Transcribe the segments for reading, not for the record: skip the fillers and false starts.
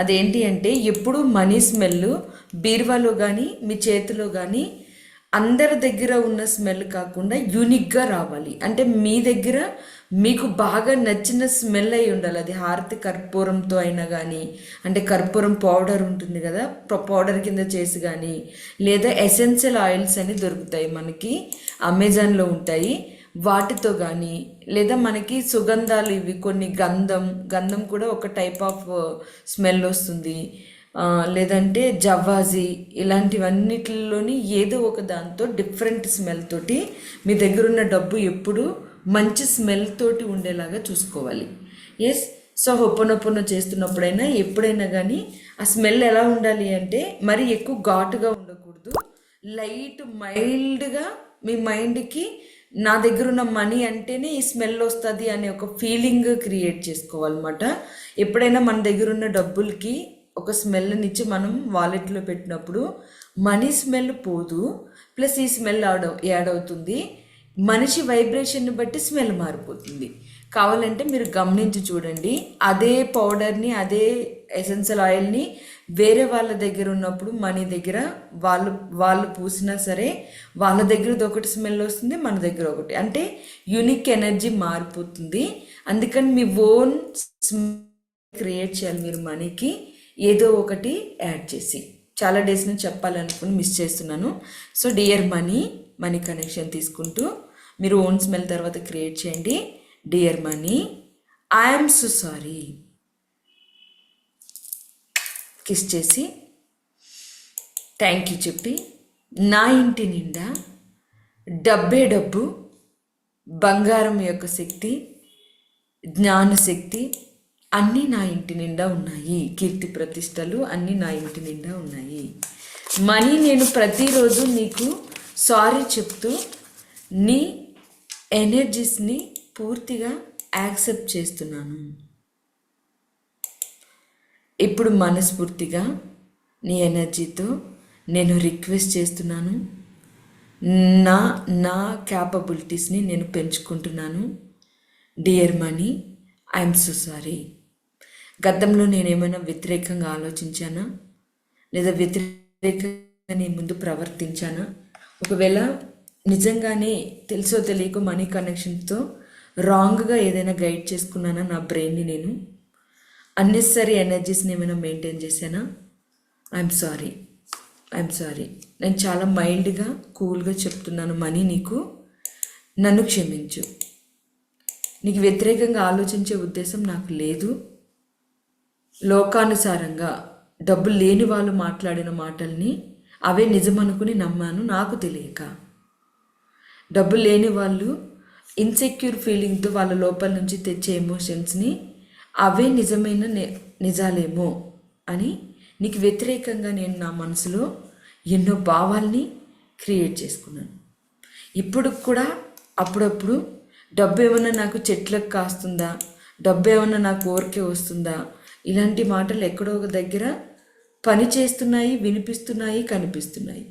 అదేంటి అంటే ఎప్పుడు మనీ స్మెల్ బీరువాలో కానీ మీ చేతిలో కానీ అందరి దగ్గర ఉన్న స్మెల్ కాకుండా యూనిక్గా రావాలి. అంటే మీ దగ్గర మీకు బాగా నచ్చిన స్మెల్ అయి ఉండాలి. అది హారతి కర్పూరంతో అయినా కానీ, అంటే కర్పూరం పౌడర్ ఉంటుంది కదా, పౌడర్ కింద చేసి కానీ, లేదా ఎసెన్షియల్ ఆయిల్స్ అని దొరుకుతాయి మనకి, అమెజాన్లో ఉంటాయి, వాటితో కానీ, లేదా మనకి సుగంధాలు ఇవి కొన్ని గంధం కూడా ఒక టైప్ ఆఫ్ స్మెల్ వస్తుంది. లేదంటే జవ్వాజీ, ఇలాంటివన్నిటిలోని ఏదో ఒక దాంతో డిఫరెంట్ స్మెల్ తోటి మీ దగ్గర ఉన్న డబ్బు ఎప్పుడు మంచి స్మెల్ తోటి ఉండేలాగా చూసుకోవాలి. ఎస్, సో హొప్పనొప్పన చేస్తున్నప్పుడైనా ఎప్పుడైనా కానీ ఆ స్మెల్ ఎలా ఉండాలి అంటే మరి ఎక్కువ ఘాటుగా ఉండకూడదు. లైట్ మైల్డ్గా మీ మైండ్కి నా దగ్గర ఉన్న మనీ అంటేనే ఈ స్మెల్ వస్తుంది అనే ఒక ఫీలింగ్ క్రియేట్ చేసుకోవాలన్నమాట. ఎప్పుడైనా మన దగ్గర ఉన్న డబ్బులకి ఒక స్మెల్నిచ్చి మనం వాలెట్లో పెట్టినప్పుడు మనీ స్మెల్ పోదు, ప్లస్ ఈ స్మెల్ యాడ్ అవుతుంది. మనిషి వైబ్రేషన్ని బట్టి స్మెల్ మారిపోతుంది. కావాలంటే మీరు గమనించి చూడండి, అదే పౌడర్ని, అదే ఎసెన్షియల్ ఆయిల్ని వేరే వాళ్ళ దగ్గర ఉన్నప్పుడు మనీ దగ్గర వాళ్ళు పూసినా సరే వాళ్ళ దగ్గరది ఒకటి స్మెల్ వస్తుంది, మన దగ్గర ఒకటి, అంటే యూనిక్ ఎనర్జీ మారిపోతుంది. అందుకని మీ ఓన్ క్రియేట్ చేయాలి మీరు మనీకి, ఏదో ఒకటి యాడ్ చేసి. చాలా డేస్ నుంచి చెప్పాలనుకుని మిస్ చేస్తున్నాను. సో డియర్ మనీ కనెక్షన్ తీసుకుంటూ మీరు ఓన్ స్మెల్ తర్వాత క్రియేట్ చేయండి. Dear money, I'm so sorry. Kiss చేసి థ్యాంక్ యూ చెప్పి, నా ఇంటి నిండా డబ్బే డబ్బు, బంగారం యొక్క శక్తి, జ్ఞానశక్తి అన్నీ నా ఇంటి నిండా ఉన్నాయి. కీర్తి ప్రతిష్టలు అన్నీ నా ఇంటి నిండా ఉన్నాయి. మనీ, నేను ప్రతిరోజు నీకు సారీ చెప్తూ నీ ఎనర్జీస్ని పూర్తిగా యాక్సెప్ట్ చేస్తున్నాను. ఇప్పుడు మనస్ఫూర్తిగా నీ ఎనర్జీతో నేను రిక్వెస్ట్ చేస్తున్నాను. నా క్యాపబిలిటీస్ని నేను పెంచుకుంటున్నాను. Dear money, I'm so sorry. గతంలో నేనేమైనా వ్యతిరేకంగా ఆలోచించానా, లేదా వ్యతిరేకంగా నీ ముందు ప్రవర్తించానా? ఒకవేళ నిజంగానే తెలుసో తెలియక మనీ కనెక్షన్తో రాంగ్గా ఏదైనా గైడ్ చేసుకున్నానా నా బ్రెయిన్ని? నేను అన్నెసరీ ఎనర్జీస్ని ఏమైనా మెయింటైన్ చేశానా? I'm sorry. నేను చాలా మైల్డ్గా కూల్గా చెప్తున్నాను మనీ, నీకు నన్ను క్షమించు. నీకు వ్యతిరేకంగా ఆలోచించే ఉద్దేశం నాకు లేదు. లోకానుసారంగా డబ్బు లేని వాళ్ళు మాట్లాడిన మాటల్ని అవే నిజమనుకుని నమ్మాను, నాకు తెలియక. డబ్బు లేని వాళ్ళు ఇన్సెక్యూర్ ఫీలింగ్తో వాళ్ళ లోపల నుంచి తెచ్చే ఎమోషన్స్ని అవే నిజమైన నిజాలేమో అని నీకు వ్యతిరేకంగా నేను నా మనసులో ఎన్నో భావాల్ని క్రియేట్ చేసుకున్నాను. ఇప్పుడు కూడా అప్పుడప్పుడు డబ్బు ఏమన్నా నాకు చెట్లకు కాస్తుందా, డబ్బు ఏమన్నా నాకు ఊరికే వస్తుందా, ఇలాంటి మాటలు ఎక్కడో ఒక దగ్గర పని చేస్తున్నాయి, వినిపిస్తున్నాయి, కనిపిస్తున్నాయి.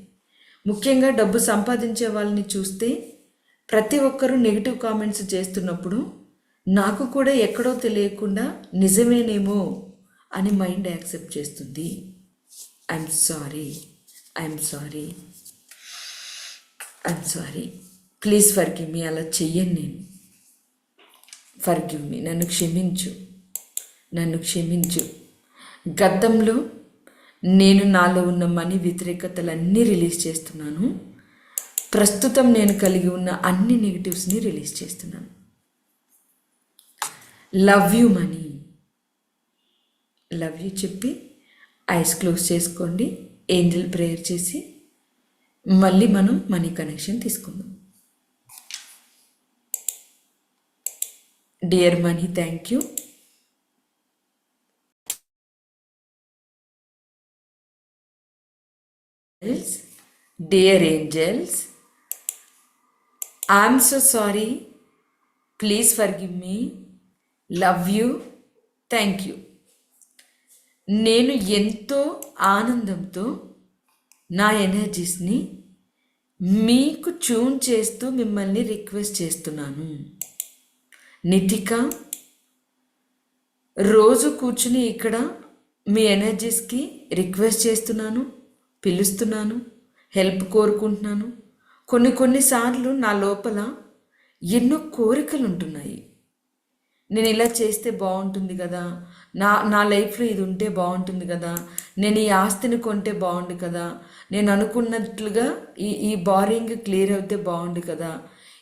ముఖ్యంగా డబ్బు సంపాదించే వాళ్ళని చూస్తే ప్రతి ఒక్కరూ నెగిటివ్ కామెంట్స్ చేస్తున్నప్పుడు నాకు కూడా ఎక్కడో తెలియకుండా నిజమేనేమో అని మైండ్ యాక్సెప్ట్ చేస్తుంది. I'm sorry. ప్లీజ్ ఫర్గివ్ మీ. అలా చెయ్యను నేను. Forgive me. నన్ను క్షమించు. గతంలో నేను నాలో ఉన్న మనీ వ్యతిరేకతలన్నీ రిలీజ్ చేస్తున్నాను. ప్రస్తుతం నేను కలిగి ఉన్న అన్ని నెగిటివ్స్ని రిలీజ్ చేస్తున్నాను. Love you money. Love you చెప్పి ఐస్ క్లోజ్ చేసుకోండి. ఏంజల్ ప్రేయర్ చేసి మళ్ళీ మనం మనీ కనెక్షన్ తీసుకుందాం. Dear money, thank you. Dear angels, I am so sorry. Please forgive me. Love you. Thank you. నేను ఎంతో ఆనందంతో నా ఎనర్జీస్ని మీకు ట్యూన్ చేస్తూ మిమ్మల్ని రిక్వెస్ట్ చేస్తున్నాను. నితిక రోజు కూర్చుని ఇక్కడ మీ ఎనర్జీస్కి రిక్వెస్ట్ చేస్తున్నాను, పిలుస్తున్నాను, హెల్ప్ కోరుకుంటున్నాను. కొన్నిసార్లు నా లోపల ఎన్నో కోరికలు ఉంటున్నాయి. నేను ఇలా చేస్తే బాగుంటుంది కదా, నా లైఫ్లో ఇది ఉంటే బాగుంటుంది కదా, నేను ఈ ఆస్తిని కొంటే బాగుండు కదా, నేను అనుకున్నట్లుగా ఈ బారింగ్ క్లియర్ అవుతే బాగుండు కదా.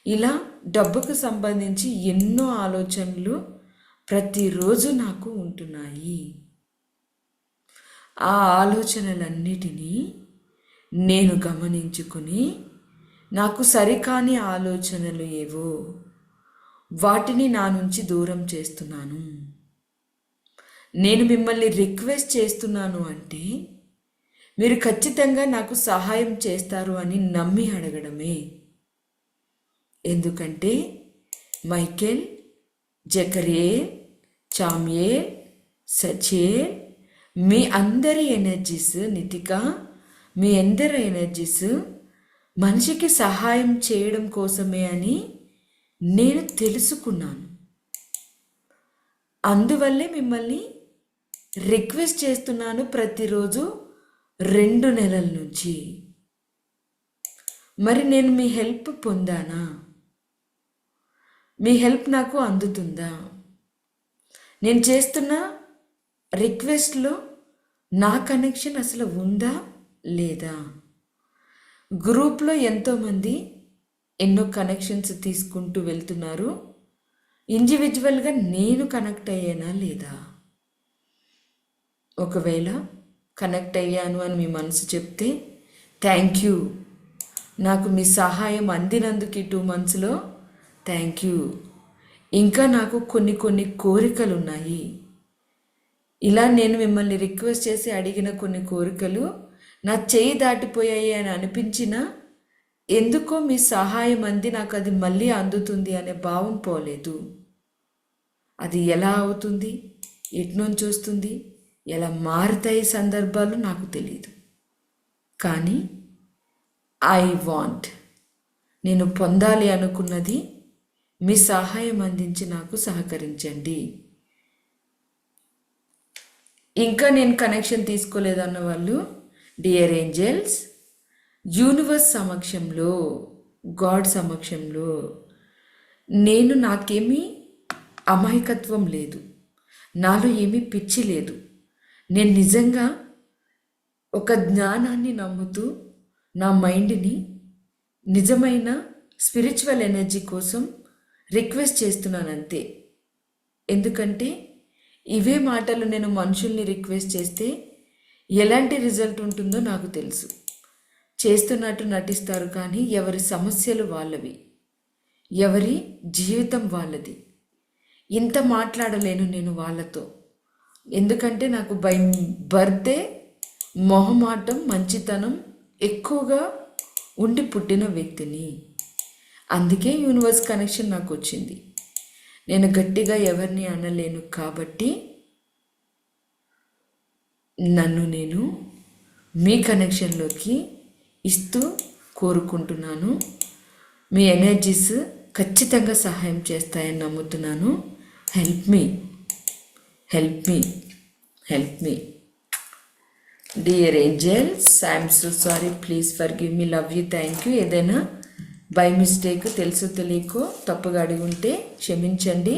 ఇలా డబ్బుకు సంబంధించి ఎన్నో ఆలోచనలు ప్రతిరోజు నాకు ఉంటున్నాయి. ఆ ఆలోచనలన్నిటినీ నేను గమనించుకుని నాకు సరికాని ఆలోచనలు ఏవో వాటిని నా నుంచి దూరం చేస్తున్నాను. నేను మిమ్మల్ని రిక్వెస్ట్ చేస్తున్నాను అంటే మీరు ఖచ్చితంగా నాకు సహాయం చేస్తారు అని నమ్మి అడగడమే. ఎందుకంటే మైకేల్, జకరియల్, చామ్యేల్, సచేల్, మీ అందరి ఎనర్జీస్, నితిక, మీ అందరి ఎనర్జీస్ మనిషికి సహాయం చేయడం కోసమే అని నేను తెలుసుకున్నాను. అందువల్లే మిమ్మల్ని రిక్వెస్ట్ చేస్తున్నాను ప్రతిరోజు 2 నెలల నుంచి. మరి నేను మీ హెల్ప్ పొందానా? మీ హెల్ప్ నాకు అందుతుందా? నేను చేస్తున్న రిక్వెస్ట్లో నా కనెక్షన్ అసలు ఉందా లేదా? గ్రూప్లో ఎంతోమంది ఎన్నో కనెక్షన్స్ తీసుకుంటూ వెళ్తున్నారు. ఇండివిజువల్గా నేను కనెక్ట్ అయ్యానా లేదా? ఒకవేళ కనెక్ట్ అయ్యాను అని మీ మనసు చెప్తే థ్యాంక్ యూ. నాకు మీ సహాయం అందినందుకు ఈ 2 monthsలో థ్యాంక్ యూ. ఇంకా నాకు కొన్ని కోరికలు ఉన్నాయి. ఇలా నేను మిమ్మల్ని రిక్వెస్ట్ చేసి అడిగిన కొన్ని కోరికలు నా చేయి దాటిపోయాయి అని అనిపించినా ఎందుకో మీ సహాయం అంది నాకు అది మళ్ళీ అందుతుంది అనే భావం పోలేదు. అది ఎలా అవుతుంది, ఎట్నుంచి వస్తుంది, ఎలా మారుతాయి సందర్భాలు నాకు తెలియదు. కానీ ఐ వాంట్, నేను పొందాలి అనుకున్నది మీ సహాయం అందించి నాకు సహకరించండి. ఇంకా నేను కనెక్షన్ తీసుకోలేదన్న వాళ్ళు, డియర్ ఏంజల్స్, యూనివర్స్ సమక్షంలో, గాడ్ సమక్షంలో నేను నాకేమీ అమాయకత్వం లేదు, నాలో ఏమీ పిచ్చి లేదు. నేను నిజంగా ఒక జ్ఞానాన్ని నమ్ముతూ నా మైండ్ని నిజమైన స్పిరిచువల్ ఎనర్జీ కోసం రిక్వెస్ట్ చేస్తున్నాను అంతే. ఎందుకంటే ఇవే మాటలు నేను మనుషుల్ని రిక్వెస్ట్ చేస్తే ఎలాంటి రిజల్ట్ ఉంటుందో నాకు తెలుసు. చేస్తున్నట్టు నటిస్తారు కానీ ఎవరి సమస్యలు వాళ్ళవి, ఎవరి జీవితం వాళ్ళది. ఇంత మాట్లాడలేను నేను వాళ్ళతో. ఎందుకంటే నాకు బై బర్త్డే మొహమాటం, మంచితనం ఎక్కువగా ఉండి పుట్టిన వ్యక్తిని. అందుకే యూనివర్స్ కనెక్షన్ నాకు వచ్చింది. నేను గట్టిగా ఎవరిని అనలేను కాబట్టి నన్ను నేను మీ కనెక్షన్లోకి ఇస్తూ కోరుకుంటున్నాను. మీ ఎనర్జీస్ ఖచ్చితంగా సహాయం చేస్తాయని నమ్ముతున్నాను. Help me, help me, help me. Dear angels, I'm so sorry, please forgive me, love you, thank you. ఏదైనా బై మిస్టేక్ తెలుసో తెలియకో తప్పుగా అడిగి ఉంటే క్షమించండి,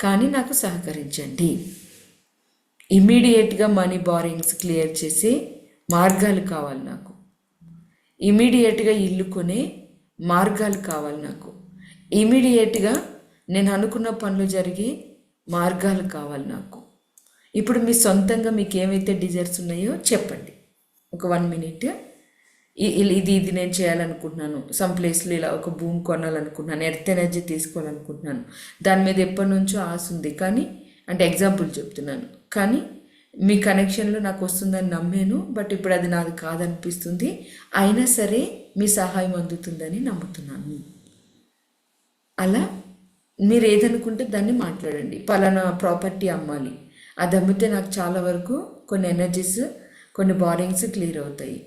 కానీ నాకు సహకరించండి. ఇమీడియట్గా మనీ బారింగ్స్ క్లియర్ చేసే మార్గాలు కావాలి నాకు. ఇమీడియట్గా ఇల్లు కొనే మార్గాలు కావాలి నాకు. ఇమీడియట్గా నేను అనుకున్న పనులు జరిగే మార్గాలు కావాలి నాకు. ఇప్పుడు మీ సొంతంగా మీకు ఏమైతే డిజైర్స్ ఉన్నాయో చెప్పండి. ఒక 1 minute. ఇది నేను చేయాలనుకుంటున్నాను, సమ్ ప్లేస్లో ఇలా ఒక భూమి కొనాలనుకుంటున్నాను, ఎర్త్ ఎనర్జీ తీసుకోవాలనుకుంటున్నాను, దాని మీద ఎప్పటి నుంచో ఆశ ఉంది, కానీ అంటే ఎగ్జాంపుల్ చెప్తున్నాను, కానీ మీ కనెక్షన్లో నాకు వస్తుందని నమ్మాను, బట్ ఇప్పుడు అది నాది కాదనిపిస్తుంది. అయినా సరే మీ సహాయం అందుతుందని నమ్ముతున్నాను. అలా మీరు ఏదనుకుంటే దాన్ని మాట్లాడండి. పలానా ప్రాపర్టీ అమ్మాలి, అది అమ్మితే నాకు చాలా వరకు కొన్ని ఎనర్జీస్, కొన్ని బారింగ్స్ క్లియర్ అవుతాయి.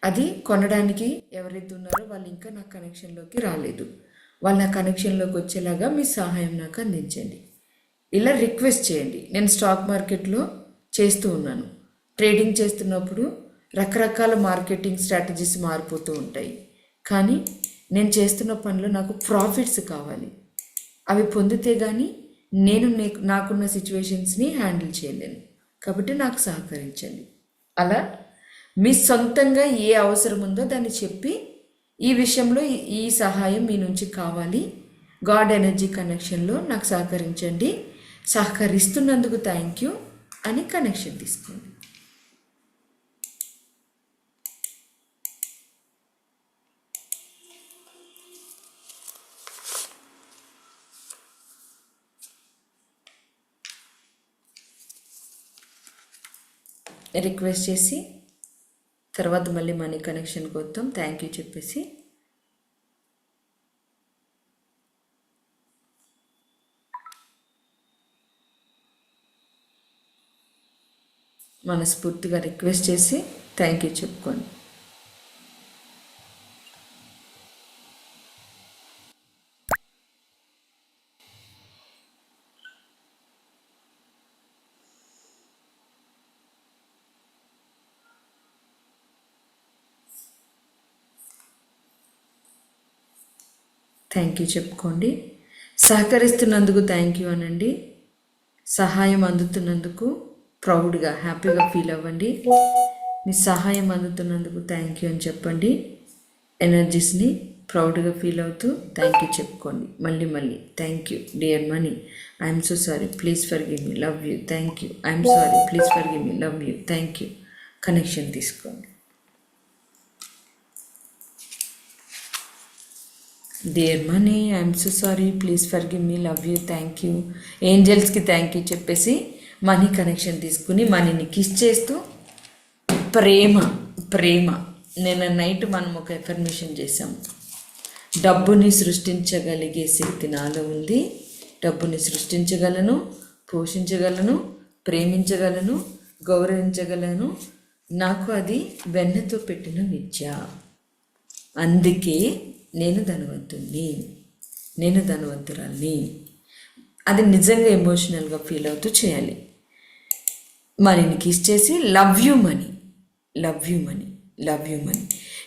అది కొనడానికి ఎవరైతే ఉన్నారో వాళ్ళు ఇంకా నా కనెక్షన్లోకి రాలేదు, వాళ్ళు నా కనెక్షన్లోకి వచ్చేలాగా మీ సహాయం నాకు అందించండి. ఇలా రిక్వెస్ట్ చేయండి. నేను స్టాక్ మార్కెట్లో చేస్తూ ఉన్నాను, ట్రేడింగ్ చేస్తున్నప్పుడు రకరకాల మార్కెటింగ్ స్ట్రాటజీస్ మారిపోతూ ఉంటాయి. కానీ నేను చేస్తున్న పనిలో నాకు ప్రాఫిట్స్ కావాలి. అవి పొందితే కానీ నేను నాకున్న సిచ్యువేషన్స్ని హ్యాండిల్ చేయలేను. కాబట్టి నాకు సహకరించండి. అలా మీ సొంతంగా ఏ అవసరం ఉందో దాన్ని చెప్పి ఈ విషయంలో ఈ సహాయం మీ నుంచి కావాలి, గాడ్ ఎనర్జీ కనెక్షన్లో నాకు సహకరించండి, సహకరిస్తున్నందుకు థ్యాంక్ యూ అని కనెక్షన్ తీసుకోండి. రిక్వెస్ట్ చేసి తర్వాత మళ్ళీ మనీ కనెక్షన్కి వద్దాం. థ్యాంక్ యూ చెప్పేసి మనస్ఫూర్తిగా రిక్వెస్ట్ చేసి థ్యాంక్ యూ చెప్పుకోండి. థ్యాంక్ యూ చెప్పుకోండి. సహకరిస్తున్నందుకు థ్యాంక్ యూ అనండి. సహాయం అందుతున్నందుకు ప్రౌడ్గా హ్యాపీగా ఫీల్ అవ్వండి. మీ సహాయం అందుతున్నందుకు థ్యాంక్ యూ అని చెప్పండి. ఎనర్జీస్ని ప్రౌడ్గా ఫీల్ అవుతూ థ్యాంక్ యూ చెప్పుకోండి. మళ్ళీ thank you dear money, I'm so sorry, please forgive me, love you, thank you, I'm sorry, please forgive me, love you, thank you. Connection తీసుకోండి. Dear money, I'm so sorry, please forgive me, love you, thank you. ఏంజల్స్కి thank you చెప్పేసి money connection తీసుకుని మనీని kiss చేస్తూ ప్రేమ నిన్న night మనం ఒక affirmation చేసాం. డబ్బుని సృష్టించగలిగే శక్తి నాలో ఉంది. డబ్బుని సృష్టించగలను, పోషించగలను, ప్రేమించగలను, గౌరవించగలను. నాకు అది వెన్నతో పెట్టిన విద్య. అందుకే నేను ధనవంతురాల్ని. అది నిజంగా ఎమోషనల్గా ఫీల్ అవుతూ చేయాలి. మనీని కిస్ చేసి love you money, love you money, love you money.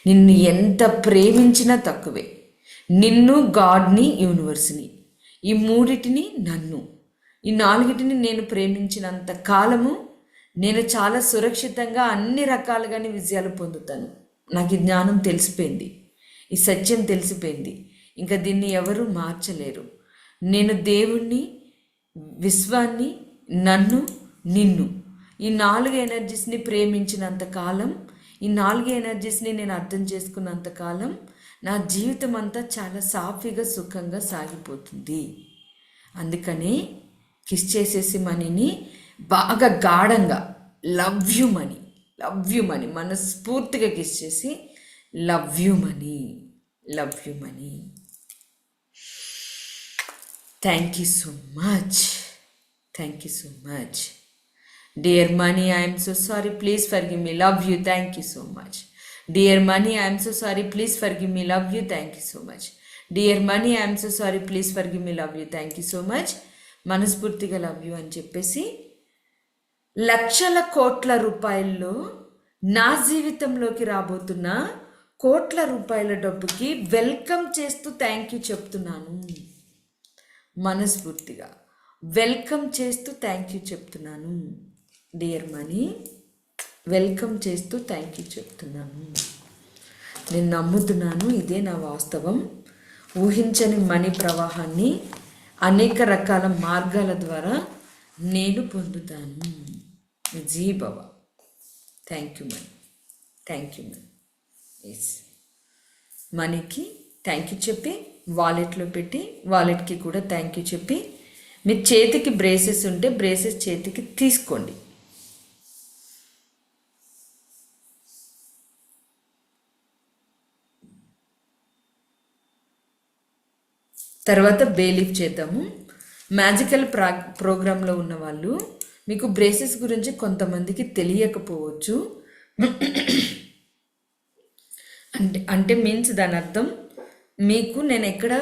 నిన్ను ఎంత ప్రేమించినా తక్కువే. నిన్ను, గాడ్ని, యూనివర్స్ని, ఈ మూడిటిని, నన్ను, ఈ నాలుగిటిని నేను ప్రేమించినంత కాలము నేను చాలా సురక్షితంగా అన్ని రకాలుగానే విజయాలు పొందుతాను. నాకు ఈ జ్ఞానం తెలిసిపోయింది, ఈ సత్యం తెలిసిపోయింది. ఇంకా దీన్ని ఎవరు మార్చలేరు. నేను దేవుణ్ణి, విశ్వాన్ని, నన్ను, నిన్ను, ఈ 4 ఎనర్జీస్ని ప్రేమించినంతకాలం, ఈ 4 ఎనర్జీస్ని నేను అర్థం చేసుకున్నంతకాలం నా జీవితం అంతా చాలా సాఫీగా సుఖంగా సాగిపోతుంది. అందుకని కిస్ చేసేసి మనీని బాగా గాఢంగా love you money, love you money మనస్ఫూర్తిగా కిస్ చేసి love you money, love you money. Thank you so much. Thank you so much. Dear money, I am so sorry. Please forgive me. Love you. Thank you so much. Dear money, I am so sorry. Please forgive me. Love you. Thank you so much. Dear money, I am so sorry. Please forgive me. Love you. Thank you so much. మనస్ఫూర్తిగా love you అని చెప్పేసి లక్షల కోట్ల రూపాయల్లో నా జీవితంలోకి రాబోతున్న కోట్ల రూపాయల డబ్బుకి వెల్కమ్ చేస్తూ థ్యాంక్ యూ చెప్తున్నాను. మనస్ఫూర్తిగా వెల్కమ్ చేస్తూ థ్యాంక్ యూ చెప్తున్నాను. డియర్ మనీ, వెల్కమ్ చేస్తూ థ్యాంక్ యూ చెప్తున్నాను. నేను నమ్ముతున్నాను, ఇదే నా వాస్తవం. ఊహించని మనీ ప్రవాహాన్ని అనేక రకాల మార్గాల ద్వారా నేను పొందుతాను. జీ బాబా, thank you money, thank you money. Yes, మనీకి థ్యాంక్ యూ చెప్పి వాలెట్లో పెట్టి, వాలెట్కి కూడా థ్యాంక్ యూ చెప్పి, మీ చేతికి బ్రేసెస్ ఉంటే బ్రేసెస్ చేతికి తీసుకోండి. తర్వాత బేలీఫ్ చేద్దాము. మ్యాజికల్ ప్రోగ్రాంలో ఉన్న వాళ్ళు, మీకు బ్రేసెస్ గురించి కొంతమందికి తెలియకపోవచ్చు. అంటే మీన్స్ దాని అర్థం మీకు నేను ఎక్కడ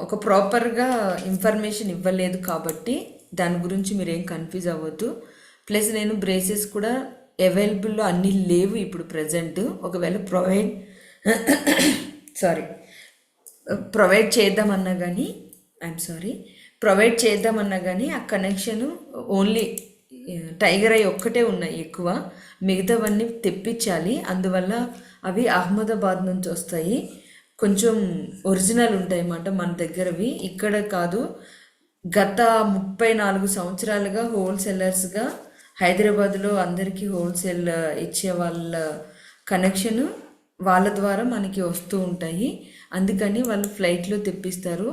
ఒక ప్రాపర్గా ఇన్ఫర్మేషన్ ఇవ్వలేదు కాబట్టి దాని గురించి మీరేం కన్ఫ్యూజ్ అవ్వద్దు. ప్లస్ నేను బ్రేసెస్ కూడా అవైలబుల్లో అన్నీ లేవు ఇప్పుడు ప్రజెంట్. ఒకవేళ సారీ ప్రొవైడ్ చేద్దామన్నా కానీ ప్రొవైడ్ చేద్దామన్నా కానీ ఆ కనెక్షన్ ఓన్లీ టైగర్ ఐ ఒక్కటే ఉన్నాయి ఎక్కువ, మిగతావన్నీ తెప్పించాలి. అందువల్ల అవి అహ్మదాబాద్ నుంచి వస్తాయి, కొంచెం ఒరిజినల్ ఉంటాయి అన్నమాట మన దగ్గరవి. ఇక్కడ కాదు, గత 34 సంవత్సరాలుగా హోల్సేలర్స్గా హైదరాబాద్లో అందరికీ హోల్సేల్ ఇచ్చే వాళ్ళ కనెక్షన్ వాళ్ళ ద్వారా మనకి వస్తూ ఉంటాయి. అందుకని వాళ్ళు ఫ్లైట్లో తెప్పిస్తారు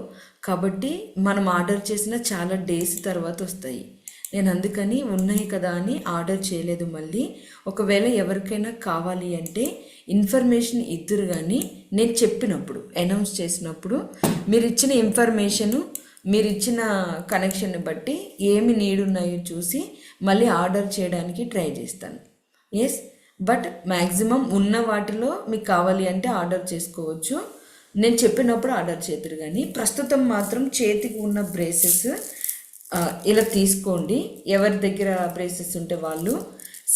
కాబట్టి మనం ఆర్డర్ చేసిన చాలా డేస్ తర్వాత వస్తాయి. నేను అందుకని ఉన్నాయి కదా అని ఆర్డర్ చేయలేదు మళ్ళీ. ఒకవేళ ఎవరికైనా కావాలి అంటే ఇన్ఫర్మేషన్ ఇద్దరు, కానీ నేను చెప్పినప్పుడు అనౌన్స్ చేసినప్పుడు మీరు ఇచ్చిన ఇన్ఫర్మేషను, మీరు ఇచ్చిన కనెక్షన్ని బట్టి ఏమి నీడ్ ఉన్నాయో చూసి మళ్ళీ ఆర్డర్ చేయడానికి ట్రై చేస్తాను. ఎస్, బట్ మ్యాక్సిమం ఉన్న వాటిలో మీకు కావాలి అంటే ఆర్డర్ చేసుకోవచ్చు. నేను చెప్పినప్పుడు ఆర్డర్ చేద్దరు, కానీ ప్రస్తుతం మాత్రం చేతికి ఉన్న బ్రేసెస్ ఇలా తీసుకోండి. ఎవరి దగ్గర బ్రేసెస్ ఉంటే వాళ్ళు.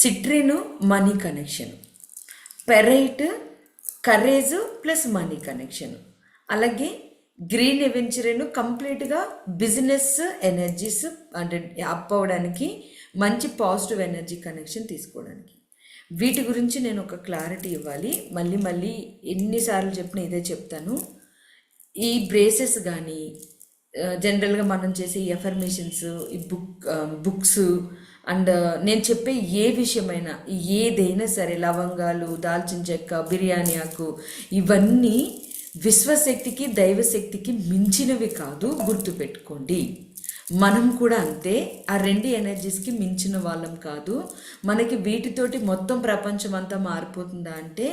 Citrine money connection, pyrite courage plus money connection, అలాగే గ్రీన్ ఎవెంచరేను కంప్లీట్గా బిజినెస్ ఎనర్జీస్ అంటే అప్ అవ్వడానికి, మంచి పాజిటివ్ ఎనర్జీ కనెక్షన్ తీసుకోవడానికి. వీటి గురించి నేను ఒక క్లారిటీ ఇవ్వాలి. మళ్ళీ మళ్ళీ ఎన్నిసార్లు చెప్పినా ఇదే చెప్తాను. ఈ బ్రేసెస్ కానీ జనరల్గా మనం చేసే ఈ ఎఫర్మేషన్స్, ఈ బుక్స్ అండ్ నేను చెప్పే ఏ విషయమైనా ఏదైనా సరే, లవంగాలు, దాల్చిన చెక్క, బిర్యానీ ఆకు, ఇవన్నీ విశ్వశక్తికి దైవశక్తికి మించినవి కాదు, గుర్తుపెట్టుకోండి. మనం కూడా అంతే, ఆ రెండు ఎనర్జీస్కి మించిన వాళ్ళం కాదు. మనకి వీటితోటి మొత్తం ప్రపంచం అంతా మారిపోతుందా అంటే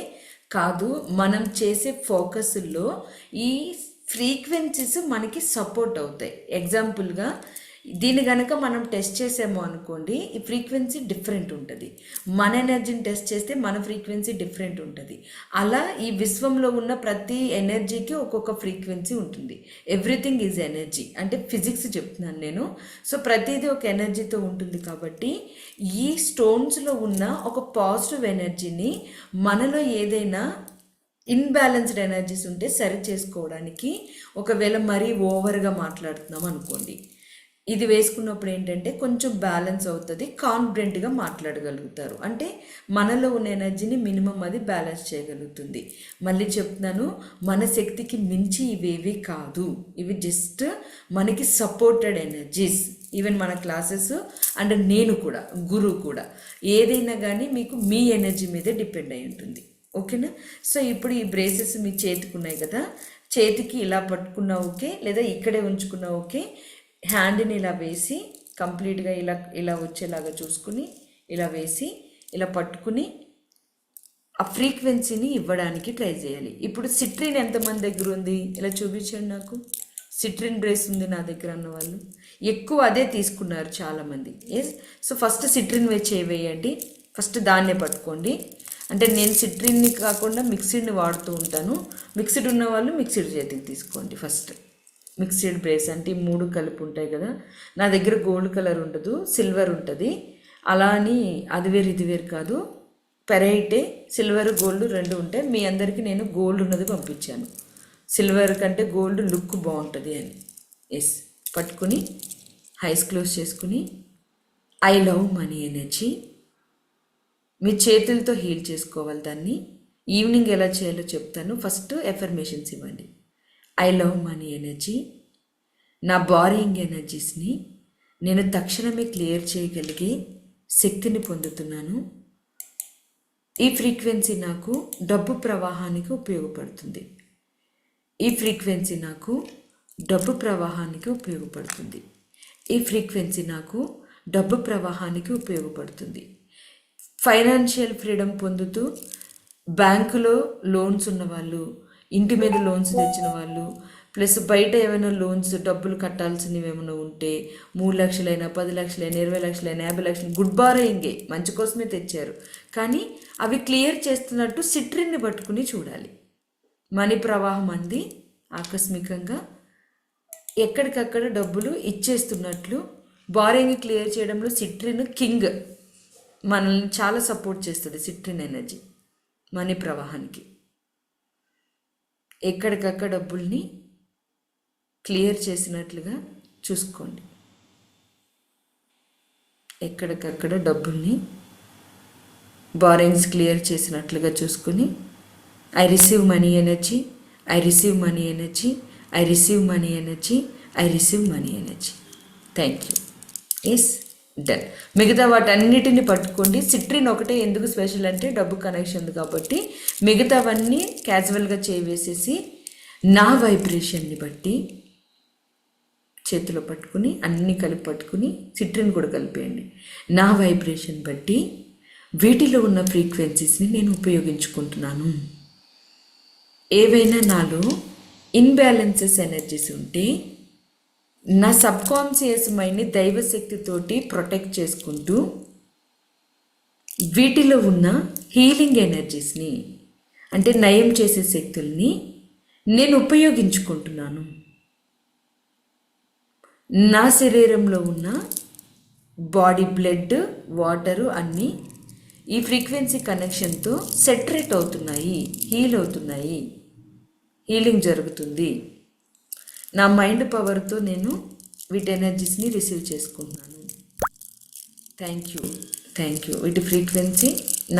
కాదు. మనం చేసే ఫోకస్లో ఈ ఫ్రీక్వెన్సీస్ మనకి సపోర్ట్ అవుతాయి. ఎగ్జాంపుల్గా దీన్ని కనుక మనం టెస్ట్ చేసామో అనుకోండి, ఈ ఫ్రీక్వెన్సీ డిఫరెంట్ ఉంటుంది. మన ఎనర్జీని టెస్ట్ చేస్తే మన ఫ్రీక్వెన్సీ డిఫరెంట్ ఉంటుంది. అలా ఈ విశ్వంలో ఉన్న ప్రతి ఎనర్జీకి ఒక్కొక్క ఫ్రీక్వెన్సీ ఉంటుంది. ఎవ్రీథింగ్ ఈజ్ ఎనర్జీ అంటే ఫిజిక్స్ చెప్తున్నాను నేను. సో ప్రతిదీ ఒక ఎనర్జీతో ఉంటుంది. కాబట్టి ఈ స్టోన్స్లో ఉన్న ఒక పాజిటివ్ ఎనర్జీని మనలో ఏదైనా ఇన్బ్యాలెన్స్డ్ ఎనర్జీస్ ఉంటే సరి చేసుకోవడానికి, ఒకవేళ మరీ ఓవర్గా మాట్లాడుతున్నాం అనుకోండి, ఇది వేసుకున్నప్పుడు ఏంటంటే కొంచెం బ్యాలెన్స్ అవుతుంది, కాన్ఫిడెంట్గా మాట్లాడగలుగుతారు. అంటే మనలో ఉన్న ఎనర్జీని మినిమం అది బ్యాలెన్స్ చేయగలుగుతుంది. మళ్ళీ చెప్తున్నాను, మన శక్తికి మించి ఇవేవి కాదు. ఇవి జస్ట్ మనకి సపోర్టెడ్ ఎనర్జీస్. ఈవెన్ మన క్లాసెస్ అండ్ నేను కూడా, గురువు కూడా, ఏదైనా కానీ మీకు మీ ఎనర్జీ మీదే డిపెండ్ అయి ఉంటుంది. ఓకేనా? సో ఇప్పుడు ఈ బ్రేసెస్ మీ చేతికి ఉన్నాయి కదా, చేతికి ఇలా పట్టుకున్నా ఓకే, లేదా ఇక్కడే ఉంచుకున్నా ఓకే. హ్యాండ్ని ఇలా వేసి కంప్లీట్గా ఇలా వచ్చేలాగా చూసుకుని ఇలా వేసి ఇలా పట్టుకుని ఆ ఫ్రీక్వెన్సీని ఇవ్వడానికి ట్రై చేయాలి. ఇప్పుడు సిట్రిన్ ఎంతమంది దగ్గర ఉంది? ఇలా చూపించండి నాకు. సిట్రిన్ బ్రేస్ ఉంది నా దగ్గర అన్న వాళ్ళు ఎక్కువ అదే తీసుకున్నారు చాలామంది. ఎస్, సో ఫస్ట్ సిట్రిన్ వేయండి. ఫస్ట్ దాన్నే పట్టుకోండి. అంటే నేను సిట్రిన్ని కాకుండా మిక్సిడ్ని వాడుతూ ఉంటాను. మిక్సిడ్ ఉన్న వాళ్ళు మిక్సిడ్ చేతికి తీసుకోండి. ఫస్ట్ మిక్సిడ్ బ్రేస్ అంటే 3 కలిపి ఉంటాయి కదా. నా దగ్గర గోల్డ్ కలర్ ఉండదు, సిల్వర్ ఉంటుంది. అలా అని అది వేరు ఇది వేరు కాదు, పెరైటే సిల్వర్ గోల్డ్ 2 ఉంటాయి. మీ అందరికీ నేను గోల్డ్ ఉన్నది పంపించాను, సిల్వర్ కంటే గోల్డ్ లుక్ బాగుంటుంది అని. ఎస్, పట్టుకుని ఐస్ క్లోజ్ చేసుకుని ఐ లవ్ మనీ ఎనర్జీ మీ చేతులతో హీల్ చేసుకోవాలి. దాన్ని ఈవినింగ్ ఎలా చేయాలో చెప్తాను. ఫస్ట్ ఎఫర్మేషన్స్ ఇవ్వండి. ఐ లవ్ మనీ ఎనర్జీ, నా బారింగ్ ఎనర్జీస్ని నేను తక్షణమే క్లియర్ చేయగలిగే శక్తిని పొందుతున్నాను. ఈ ఫ్రీక్వెన్సీ నాకు డబ్బు ప్రవాహానికి ఉపయోగపడుతుంది. ఈ ఫ్రీక్వెన్సీ నాకు డబ్బు ప్రవాహానికి ఉపయోగపడుతుంది. ఈ ఫ్రీక్వెన్సీ నాకు డబ్బు ప్రవాహానికి ఉపయోగపడుతుంది. ఫైనాన్షియల్ ఫ్రీడమ్ పొందుతూ బ్యాంకులో లోన్స్ ఉన్నవాళ్ళు, ఇంటి మీద లోన్స్ తెచ్చిన వాళ్ళు, ప్లస్ బయట ఏమైనా లోన్స్ డబ్బులు కట్టాల్సినవి ఏమైనా ఉంటే 3 లక్షలైనా 10 లక్షలైనా 20 లక్షలైనా 50 లక్షలు గుడ్ బారోయింగే, మంచి కోసమే తెచ్చారు, కానీ అవి క్లియర్ చేస్తున్నట్టు సిట్రిన్ని పట్టుకుని చూడాలి. మనీ ప్రవాహం అంది ఆకస్మికంగా ఎక్కడికక్కడ డబ్బులు ఇచ్చేస్తున్నట్లు. బారోయింగ్ క్లియర్ చేయడంలో సిట్రిన్ కింగ్. మనల్ని చాలా సపోర్ట్ చేస్తుంది సిట్రిన్ ఎనర్జీ మనీ ప్రవాహానికి. ఎక్కడికక్కడ డబ్బుల్ని క్లియర్ చేసినట్లుగా చూసుకోండి. ఎక్కడికక్కడ డబ్బుల్ని బారింగ్స్ క్లియర్ చేసినట్లుగా చూసుకుని I receive money energy, I receive money energy, I receive money energy, I receive money energy. Thank you. Yes, done. మిగతా వాటన్నిటిని పట్టుకోండి. సిట్రిన్ ఒకటే ఎందుకు స్పెషల్ అంటే డబ్బు కనెక్షన్ కాబట్టి, మిగతావన్నీ క్యాజువల్గా చేవేసేసి నా వైబ్రేషన్ని బట్టి చేతిలో పట్టుకుని అన్నీ కలిపి పట్టుకుని సిట్రిన్ కూడా కలిపేయండి. నా వైబ్రేషన్ బట్టి వీటిలో ఉన్న ఫ్రీక్వెన్సీస్ని నేను ఉపయోగించుకుంటున్నాను. ఏవైనా నాలో ఇన్బ్యాలెన్సెస్ ఎనర్జీస్ ఉంటే నా సబ్కాన్షియస్ మైండ్ని దైవశక్తితోటి ప్రొటెక్ట్ చేసుకుంటూ వీటిలో ఉన్న హీలింగ్ ఎనర్జీస్ని అంటే నయం చేసే శక్తుల్ని నేను ఉపయోగించుకుంటున్నాను. నా శరీరంలో ఉన్న బాడీ బ్లడ్, వాటరు అన్నీ ఈ ఫ్రీక్వెన్సీ కనెక్షన్తో సెటరేట్ అవుతున్నాయి, హీల్ అవుతున్నాయి, హీలింగ్ జరుగుతుంది. నా మైండ్ పవర్తో నేను వీటి ఎనర్జీస్ని రిసీవ్ చేసుకుంటున్నాను. Thank you, thank you. వీటి ఫ్రీక్వెన్సీ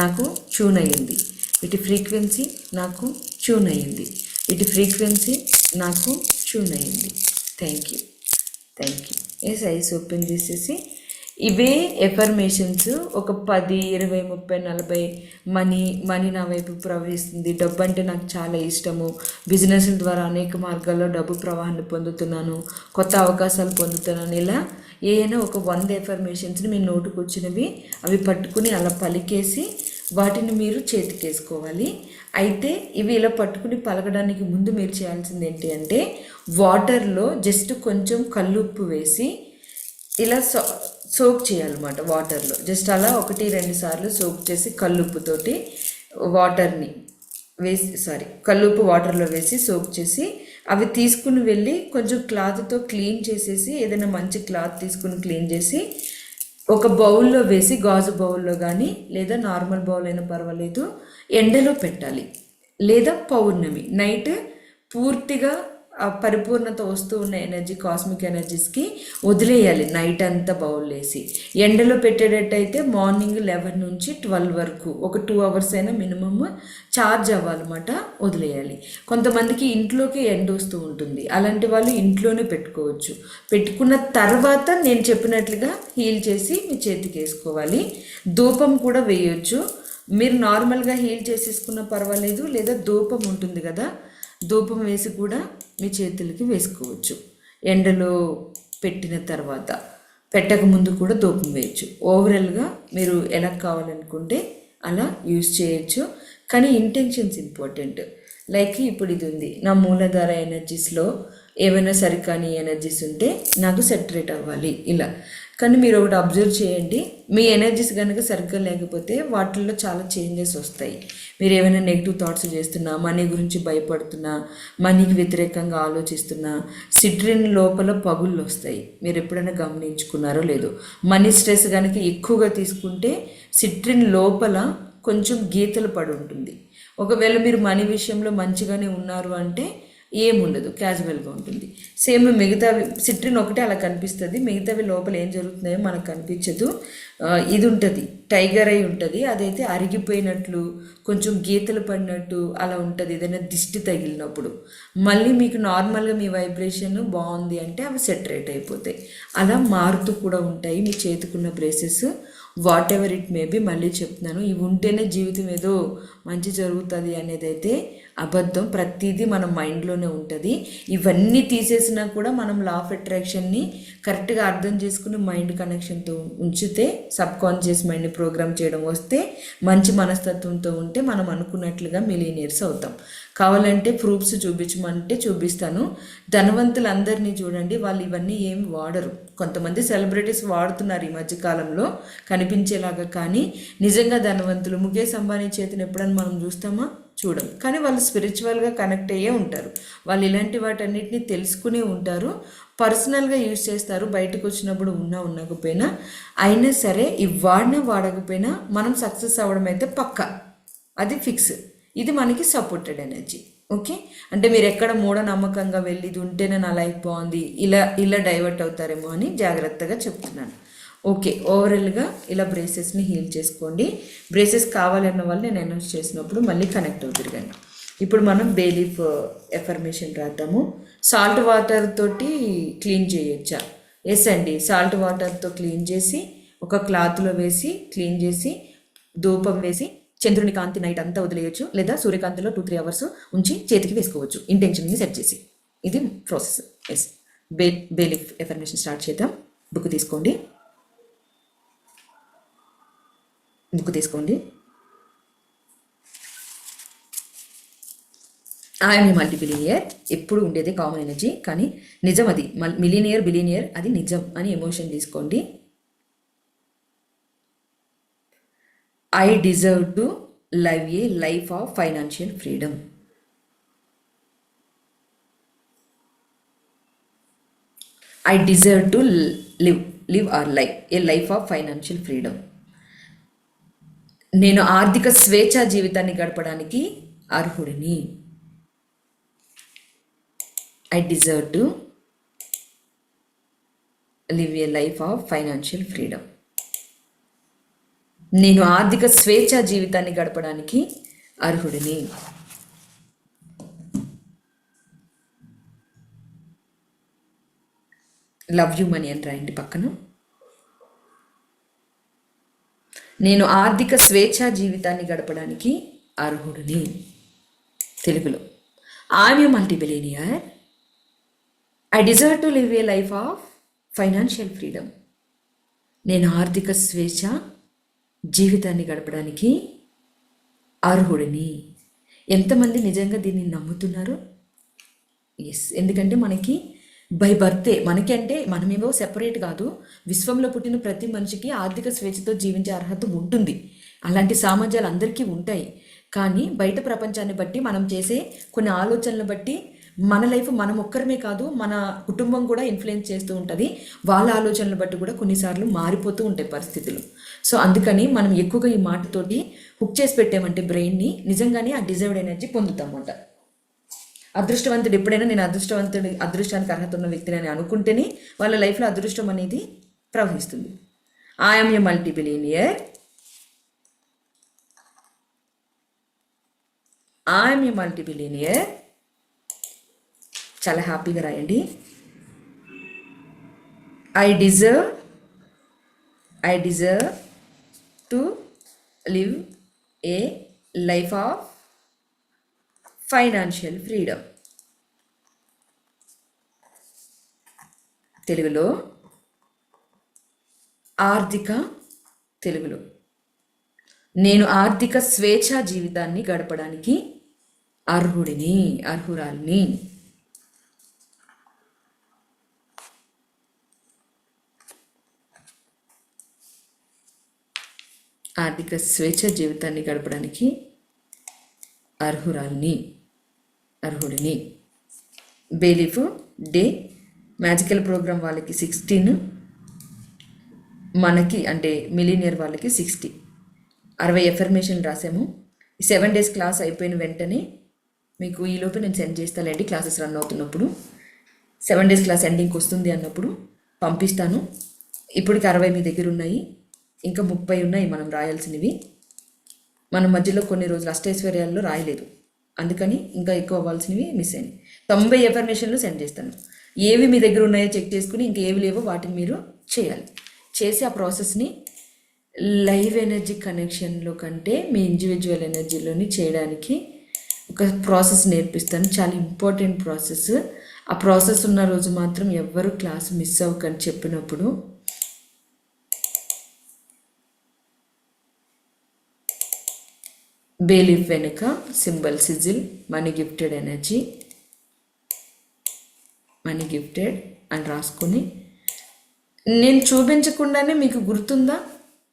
నాకు ట్యూన్ అయ్యింది, వీటి ఫ్రీక్వెన్సీ నాకు ట్యూన్ అయ్యింది, వీటి ఫ్రీక్వెన్సీ నాకు ట్యూన్ అయ్యింది. Thank you, thank you. Yes, eyes open చేసేసి ఇవే ఎఫర్మేషన్స్ ఒక 10, 20, 30, 40 మనీ నా వైపు ప్రవహిస్తుంది. డబ్బు అంటే నాకు చాలా ఇష్టము. బిజినెస్ల ద్వారా అనేక మార్గాల్లో డబ్బు ప్రవాహాన్ని పొందుతున్నాను, కొత్త అవకాశాలు పొందుతున్నాను. ఇలా ఏదైనా ఒక 100 ఎఫర్మేషన్స్ని మీ నోటుకు వచ్చినవి అవి పట్టుకుని అలా పలికేసి వాటిని మీరు చేతికేసుకోవాలి. అయితే ఇవి ఇలా పట్టుకుని పలకడానికి ముందు మీరు చేయాల్సింది ఏంటి అంటే వాటర్లో జస్ట్ కొంచెం కల్లుప్పు వేసి ఇలా సోక్ చేయాలన్నమాట. వాటర్లో జస్ట్ అలా 1-2 సార్లు సోక్ చేసి కల్లుప్పుతోటి వాటర్ని వేసి కల్లుప్పు వాటర్లో వేసి సోక్ చేసి అవి తీసుకుని వెళ్ళి కొంచెం క్లాత్తో క్లీన్ చేసేసి ఏదైనా మంచి క్లాత్ తీసుకుని క్లీన్ చేసి ఒక బౌల్లో వేసి గాజు బౌల్లో కానీ లేదా నార్మల్ బౌల్ అయినా పర్వాలేదు ఎండలో పెట్టాలి. లేదా పౌర్ణమి నైట్ పూర్తిగా ఆ పరిపూర్ణత వస్తూ ఉన్న ఎనర్జీ కాస్మిక్ ఎనర్జీస్కి వదిలేయాలి. నైట్ అంతా బౌల్ వేసి ఎండలో పెట్టేటట్టయితే మార్నింగ్ 11 నుంచి 12 వరకు ఒక 2 అవర్స్ అయినా మినిమమ్ ఛార్జ్ అవ్వాలన్నమాట, వదిలేయాలి. కొంతమందికి ఇంట్లోకి ఎండ వస్తూ ఉంటుంది, అలాంటి వాళ్ళు ఇంట్లోనే పెట్టుకోవచ్చు. పెట్టుకున్న తర్వాత నేను చెప్పినట్లుగా హీల్ చేసి మీ చేతికి వేసుకోవాలి. ధూపం కూడా వేయొచ్చు. మీరు నార్మల్గా హీల్ చేసేసుకున్న పర్వాలేదు, లేదా ధూపం ఉంటుంది కదా, ధూపం వేసి కూడా మీ చేతులకి వేసుకోవచ్చు. ఎండలో పెట్టిన తర్వాత పెట్టక ముందు కూడా ధూపం వేయచ్చు. ఓవరాల్గా మీరు ఎలా కావాలనుకుంటే అలా యూజ్ చేయొచ్చు. కానీ ఇంటెన్షన్స్ ఇంపార్టెంట్. లైక్ ఇప్పుడు ఇది ఉంది, నా మూలాధార ఎనర్జీస్లో ఏమైనా సరికాని ఎనర్జీస్ ఉంటే నాకు సెటరేట్ అవ్వాలి ఇలా. కానీ మీరు ఒకటి అబ్జర్వ్ చేయండి, మీ ఎనర్జీస్ కనుక సరిగ్గా లేకపోతే వాటిల్లో చాలా చేంజెస్ వస్తాయి. మీరు ఏమైనా నెగిటివ్ థాట్స్ చేస్తున్నా, మనీ గురించి భయపడుతున్నా, మనీకి వ్యతిరేకంగా ఆలోచిస్తున్నా, సిట్రిన్ లోపల పగుళ్ళు వస్తాయి. మీరు ఎప్పుడైనా గమనించుకున్నారో లేదో, మనీ స్ట్రెస్ కనుక ఎక్కువగా తీసుకుంటే సిట్రిన్ లోపల కొంచెం గీతలు పడి ఉంటుంది. ఒకవేళ మీరు మనీ విషయంలో మంచిగానే ఉన్నారు అంటే ఏముండదు, క్యాజువల్గా ఉంటుంది. సేమ్ మిగతావి సిట్రిన్ ఒకటే అలా కనిపిస్తుంది, మిగతావి లోపల ఏం జరుగుతున్నాయో మనకు కనిపించదు. ఇది ఉంటుంది, టైగర్ అయి ఉంటుంది, అదైతే అరిగిపోయినట్లు కొంచెం గీతలు పడినట్టు అలా ఉంటుంది ఏదైనా దిష్టి తగిలినప్పుడు. మళ్ళీ మీకు నార్మల్గా మీ వైబ్రేషన్ బాగుంది అంటే అవి సెటరేట్ అయిపోతాయి. అలా మారుతూ కూడా ఉంటాయి మీ చేతికున్న braces. Whatever it may be, మళ్ళీ చెప్తున్నాను, ఇవి ఉంటేనే జీవితం ఏదో మంచి జరుగుతుంది అనేది అయితే అబద్ధం. ప్రతిదీ మన మైండ్లోనే ఉంటుంది. ఇవన్నీ తీసేసినా కూడా మనం లా ఆఫ్ అట్రాక్షన్ని కరెక్ట్గా అర్థం చేసుకుని మైండ్ కనెక్షన్తో ఉంచితే, సబ్ కాన్షియస్ మైండ్ని ప్రోగ్రామ్ చేయడం వస్తే, మంచి మనస్తత్వంతో ఉంటే మనం అనుకున్నట్లుగా మిలియనీర్స్ అవుతాం. కావాలంటే ప్రూఫ్స్ చూపించమంటే చూపిస్తాను. ధనవంతులందరినీ చూడండి, వాళ్ళు ఇవన్నీ ఏమి వాడరు. కొంతమంది సెలబ్రిటీస్ వాడుతున్నారు ఈ మధ్యకాలంలో కనిపించేలాగా, కానీ నిజంగా ధనవంతులు ముఖేష్ అంబానీ చేతిని ఎప్పుడైనా మనం చూస్తామా? చూడం. కానీ వాళ్ళు స్పిరిచువల్గా కనెక్ట్ అయ్యే ఉంటారు. వాళ్ళు ఇలాంటి వాటన్నిటిని తెలుసుకునే ఉంటారు, పర్సనల్గా యూజ్ చేస్తారు. బయటకు వచ్చినప్పుడు ఉండకపోయినా అయినా సరే ఈ వాడకపోయినా మనం సక్సెస్ అవ్వడం అయితే పక్కా, అది ఫిక్స్. ఇది మనకి సపోర్టెడ్ ఎనర్జీ. ఓకే, అంటే మీరు ఎక్కడ మూఢనమ్మకంగా వెళ్ళి ఇది ఉంటేనే నా లైఫ్ బాగుంది ఇలా డైవర్ట్ అవుతారేమో అని జాగ్రత్తగా చెప్తున్నాను. ఓకే, ఓవరాల్గా ఇలా బ్రేసెస్ని హీల్ చేసుకోండి. బ్రేసెస్ కావాలన్న వాళ్ళు నేను అనౌన్స్ చేసినప్పుడు మళ్ళీ కనెక్ట్ అవుతారు. కానీ ఇప్పుడు మనం బే లీఫ్ ఎఫర్మేషన్ రాద్దాము. సాల్ట్ వాటర్ తోటి క్లీన్ చేయొచ్చా? ఎస్ అండి, సాల్ట్ వాటర్తో క్లీన్ చేసి ఒక క్లాత్లో వేసి క్లీన్ చేసి ధూపం వేసి చంద్రుని కాంతి నైట్ అంతా వదిలేయచ్చు, లేదా సూర్యకాంతిలో 2-3 అవర్స్ ఉంచి చేతికి వేసుకోవచ్చు ఇంటెన్షన్ని సెట్ చేసి. ఇది ప్రాసెస్. ఎస్, బే లీఫ్ ఎఫర్మేషన్ స్టార్ట్ చేద్దాం. బుక్ తీసుకోండి. ఐఎమ్ ఏ మల్టీబిలియనియర్ ఎప్పుడు ఉండేదే కామన్ ఎనర్జీ, కానీ నిజం అది. మిలినియర్ బిలినియర్ అది నిజం అని ఎమోషన్ తీసుకోండి. I deserve to live a life of financial freedom. I deserve to live or live a life of financial freedom. నేను ఆర్థిక స్వేచ్ఛా జీవితాన్ని గడపడానికి అర్హుడిని. I deserve to live a life of financial freedom. నేను ఆర్థిక స్వేచ్ఛా జీవితాన్ని గడపడానికి అర్హుడిని. లవ్ యూ మనీ అని రాయండి పక్కన. నేను ఆర్థిక స్వేచ్ఛా జీవితాన్ని గడపడానికి అర్హుడిని. తెలుగులో I'm a multibillionaire. I deserve to live a life of financial freedom. నేను ఆర్థిక స్వేచ్ఛ జీవితాన్ని గడపడానికి అర్హుడిని. ఎంతమంది నిజంగా దీన్ని నమ్ముతున్నారు? ఎస్, ఎందుకంటే మనకి బై బర్తే మనకి అంటే మనమేమో సెపరేట్ కాదు. విశ్వంలో పుట్టిన ప్రతి మనిషికి ఆర్థిక స్వేచ్ఛతో జీవించే అర్హత ఉంటుంది. అలాంటి సామర్థ్యాలు అందరికీ ఉంటాయి. కానీ బయట ప్రపంచాన్ని బట్టి మనం చేసే కొన్ని ఆలోచనలు బట్టి మన లైఫ్ మనం ఒక్కరమే కాదు, మన కుటుంబం కూడా ఇన్ఫ్లుయెన్స్ చేస్తూ ఉంటుంది. వాళ్ళ ఆలోచనలు బట్టి కూడా కొన్నిసార్లు మారిపోతూ ఉంటాయి పరిస్థితులు. సో అందుకని మనం ఎక్కువగా ఈ మాటతోటి హుక్ చేసి పెట్టామంటే బ్రెయిన్ని, నిజంగానే ఆ డిజర్వ్డ్ ఎనర్జీ పొందుతామన్నమాట. అదృష్టవంతుడు ఎప్పుడైనా నేను అదృష్టానికి అర్హత ఉన్న వ్యక్తిని అని అనుకుంటేనే వాళ్ళ లైఫ్లో అదృష్టం అనేది ప్రవహిస్తుంది. I'm a multibillionaire. I'm a multibillionaire. చాలా హ్యాపీగా రాయండి. I deserve to live a life of financial freedom. తెలుగులో నేను ఆర్థిక స్వేచ్ఛా జీవితాన్ని గడపడానికి అర్హురాలిని. ఆర్థిక స్వేచ్ఛ జీవితాన్ని గడపడానికి అర్హుడిని. బేలీఫ్ డే మ్యాజికల్ ప్రోగ్రామ్ వాళ్ళకి 16, మనకి అంటే మిలీనియర్ వాళ్ళకి 60. 60 ఎఫర్మేషన్ రాసాము. ఈ 7 days క్లాస్ అయిపోయిన వెంటనే మీకు ఈలోపు నేను సెండ్ చేస్తానండి. క్లాసెస్ రన్ అవుతున్నప్పుడు 7 days క్లాస్ ఎండింగ్కి వస్తుంది అన్నప్పుడు పంపిస్తాను. ఇప్పటికి 60 మీ దగ్గర ఉన్నాయి, ఇంకా 30 ఉన్నాయి మనం రాయాల్సినవి. మనం మధ్యలో కొన్ని రోజులు అష్టైశ్వర్యాల్లో రాయలేదు, అందుకని ఇంకా ఎక్కువ అవ్వాల్సినవి మిస్ అయినాయి. 90 ఎఫర్మేషన్లు సెండ్ చేస్తాను. ఏవి మీ దగ్గర ఉన్నాయో చెక్ చేసుకుని ఇంకా ఏవి లేవో వాటిని మీరు చేయాలి. చేసి ఆ ప్రాసెస్ని లైవ్ ఎనర్జీ కనెక్షన్లో కంటే మీ ఇండివిజువల్ ఎనర్జీలోని చేయడానికి ఒక ప్రాసెస్ నేర్పిస్తాను. చాలా ఇంపార్టెంట్ ప్రాసెస్. ఆ ప్రాసెస్ ఉన్న రోజు మాత్రం ఎవ్వరూ క్లాస్ మిస్ అవ్వకని చెప్పినప్పుడు బేలీఫ్ వెనుక symbol సిజిల్ money gifted energy, money gifted అని రాసుకుని నేను చూపించకుండానే మీకు గుర్తుందా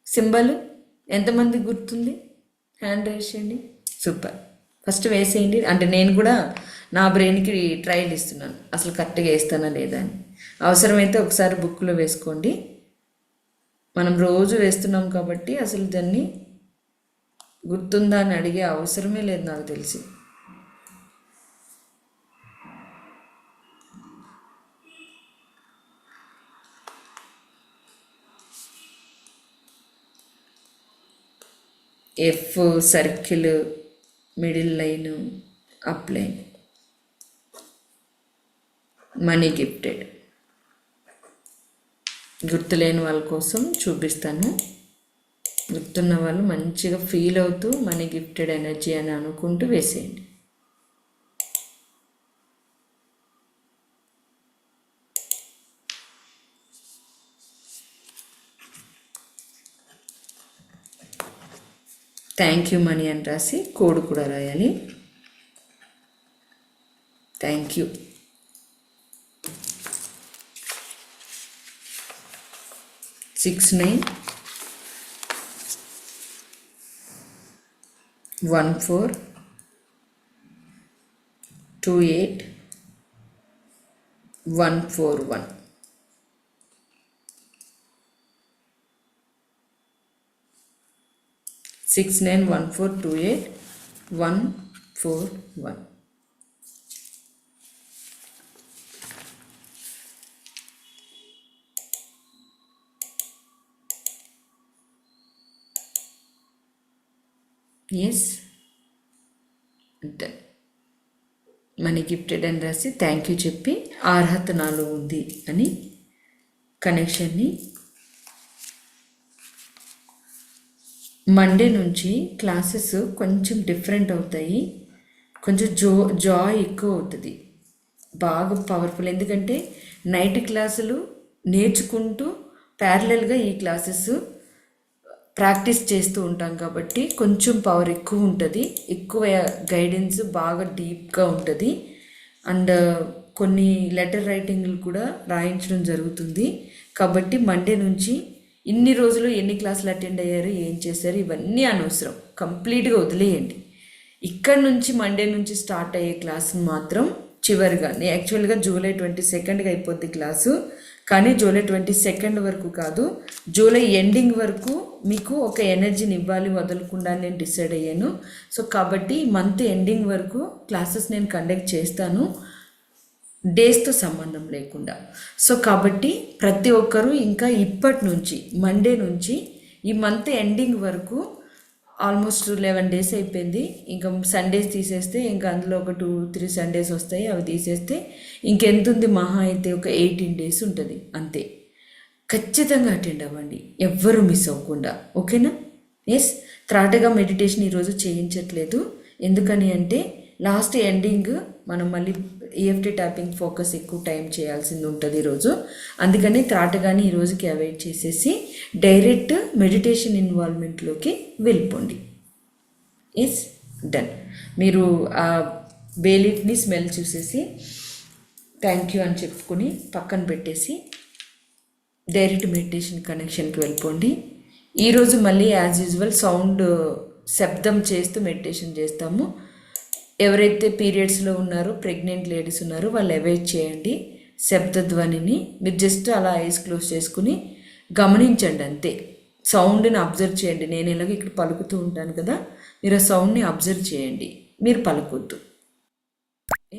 సింబల్? ఎంతమంది గుర్తుంది? హ్యాండ్ రైజ్ చేయండి. సూపర్, ఫస్ట్ వేసేయండి. అంటే నేను కూడా నా బ్రెయిన్కి ట్రయల్ ఇస్తున్నాను, అసలు కరెక్ట్గా వేస్తానా లేదా అని. అవసరమైతే ఒకసారి బుక్లో వేసుకోండి. మనం రోజు వేస్తున్నాం కాబట్టి అసలు దాన్ని గుర్తుందా అని అడిగే అవసరమే లేదు నాకు తెలిసి. F circle, middle line, up line, money gifted. గుర్తులేని వాళ్ళ కోసం చూపిస్తాను. గుర్తున్న వాళ్ళు మంచిగా ఫీల్ అవుతూ మనీ గిఫ్టెడ్ ఎనర్జీ అని అనుకుంటూ వేసేయండి. థ్యాంక్ యూ మనీ అని రాసి కోడ్ కూడా రాయాలి. Thank you. Six 9 1 4 2 8 1 4 1. 6 9 1 4 2 8 1 4 1. Yes, done. Money gifted అని రాసి థ్యాంక్ యూ చెప్పి అర్హత నాలో ఉంది అని కనెక్షన్ని. మండే నుంచి క్లాసెస్ కొంచెం డిఫరెంట్ అవుతాయి, కొంచెం జాయ్ ఎక్కువ అవుతుంది, బాగా పవర్ఫుల్. ఎందుకంటే నైట్ క్లాసులు నేర్చుకుంటూ ప్యారలల్గా ఈ క్లాసెస్ ప్రాక్టీస్ చేస్తూ ఉంటాం కాబట్టి కొంచెం పవర్ ఎక్కువ ఉంటుంది, ఎక్కువ గైడెన్స్ బాగా డీప్గా ఉంటుంది. అండ్ కొన్ని లెటర్ రైటింగ్లు కూడా రాయించడం జరుగుతుంది. కాబట్టి మండే నుంచి ఇన్ని రోజులు ఎన్ని క్లాసులు అటెండ్ అయ్యారు, ఏం చేశారు, ఇవన్నీ అనవసరం, కంప్లీట్గా వదిలేయండి. ఇక్కడ నుంచి మండే నుంచి స్టార్ట్ అయ్యే క్లాసును మాత్రం చివరిగా, యాక్చువల్గా జూలై 22కి అయిపోద్ది క్లాసు, కానీ జూలై 22 వరకు కాదు, జూలై ఎండింగ్ వరకు మీకు ఒక ఎనర్జీని ఇవ్వాలి వదలకుండా నేను డిసైడ్ అయ్యాను. సో కాబట్టి మంత్ ఎండింగ్ వరకు క్లాసెస్ నేను కండక్ట్ చేస్తాను, డేస్తో సంబంధం లేకుండా. సో కాబట్టి ప్రతి ఒక్కరూ ఇంకా ఇప్పటి నుంచి మండే నుంచి ఈ మంత్ ఎండింగ్ వరకు ఆల్మోస్ట్ 11 days అయిపోయింది. ఇంకా సండేస్ తీసేస్తే ఇంకా అందులో ఒక 2-3 Sundays వస్తాయి, అవి తీసేస్తే ఇంకెంత ఉంది, మహా అయితే ఒక 18 days ఉంటుంది అంతే. ఖచ్చితంగా అటెండ్ అవ్వండి, ఎవ్వరూ మిస్ అవ్వకుండా, ఓకేనా? ఎస్, త్రాటగా మెడిటేషన్ ఈరోజు చేయించట్లేదు. ఎందుకని అంటే లాస్ట్ ఎండింగ్ మనం మళ్ళీ ఈఎఫ్టీ ట్యాపింగ్ ఫోకస్ ఎక్కువ టైం చేయాల్సింది ఉంటుంది ఈరోజు. అందుకని త్రాటగాని ఈరోజుకి అవాయిడ్ చేసేసి డైరెక్ట్ మెడిటేషన్ ఇన్వాల్వ్మెంట్లోకి వెళ్ళిపోండి. Yes, done. మీరు ఆ బేలీఫ్ని స్మెల్ చూసేసి థ్యాంక్ యూ అని చెప్పుకొని పక్కన పెట్టేసి డైరెక్ట్ మెడిటేషన్ కనెక్షన్కి వెళ్ళిపోండి. ఈరోజు మళ్ళీ యాజ్ యూజువల్ శబ్దం చేస్తూ మెడిటేషన్ చేస్తాము. ఎవరైతే పీరియడ్స్లో ఉన్నారో, ప్రెగ్నెంట్ లేడీస్ ఉన్నారో వాళ్ళు అవాయిడ్ చేయండి శబ్దధ్వనిని. మీరు జస్ట్ అలా ఐస్ క్లోజ్ చేసుకుని గమనించండి అంతే, సౌండ్ని అబ్జర్వ్ చేయండి. నేను ఇలాగ ఇక్కడ పలుకుతూ ఉంటాను కదా, మీరు ఆ సౌండ్ని అబ్జర్వ్ చేయండి, మీరు పలుకొద్దు.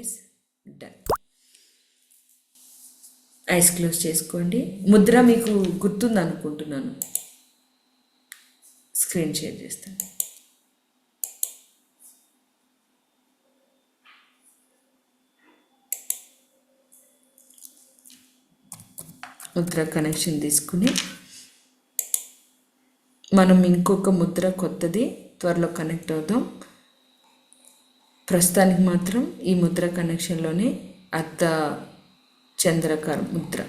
Yes, done. ఐస్ క్లోజ్ చేసుకోండి. ముద్ర మీకు గుర్తుంది అనుకుంటున్నాను, స్క్రీన్ షేర్ చేస్తాను. ముద్ర కనెక్షన్ తీసుకుని మనం ఇంకొక ముద్ర కొత్తది త్వరలో కనెక్ట్ అవుదాం. ప్రస్తుతానికి మాత్రం ఈ ముద్ర కనెక్షన్లోనే అర్ధ చంద్రకార ముద్ర,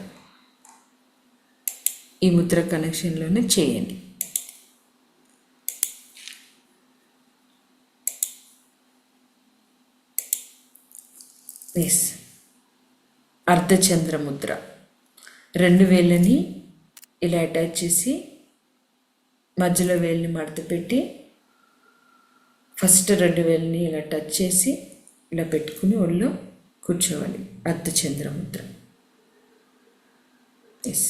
ఈ ముద్ర కనెక్షన్లోనే చేయండి. ఎస్, అర్ధచంద్ర ముద్ర. 2 వేళ్ళని ఇలా అటాచ్ చేసి మధ్యలో వేళ్ళని మడత పెట్టి ఫస్ట్ 2 వేలని ఇలా టచ్ చేసి ఇలా పెట్టుకుని ఒళ్ళో కూర్చోవాలి. అర్ధచంద్ర ముద్ర. ఎస్.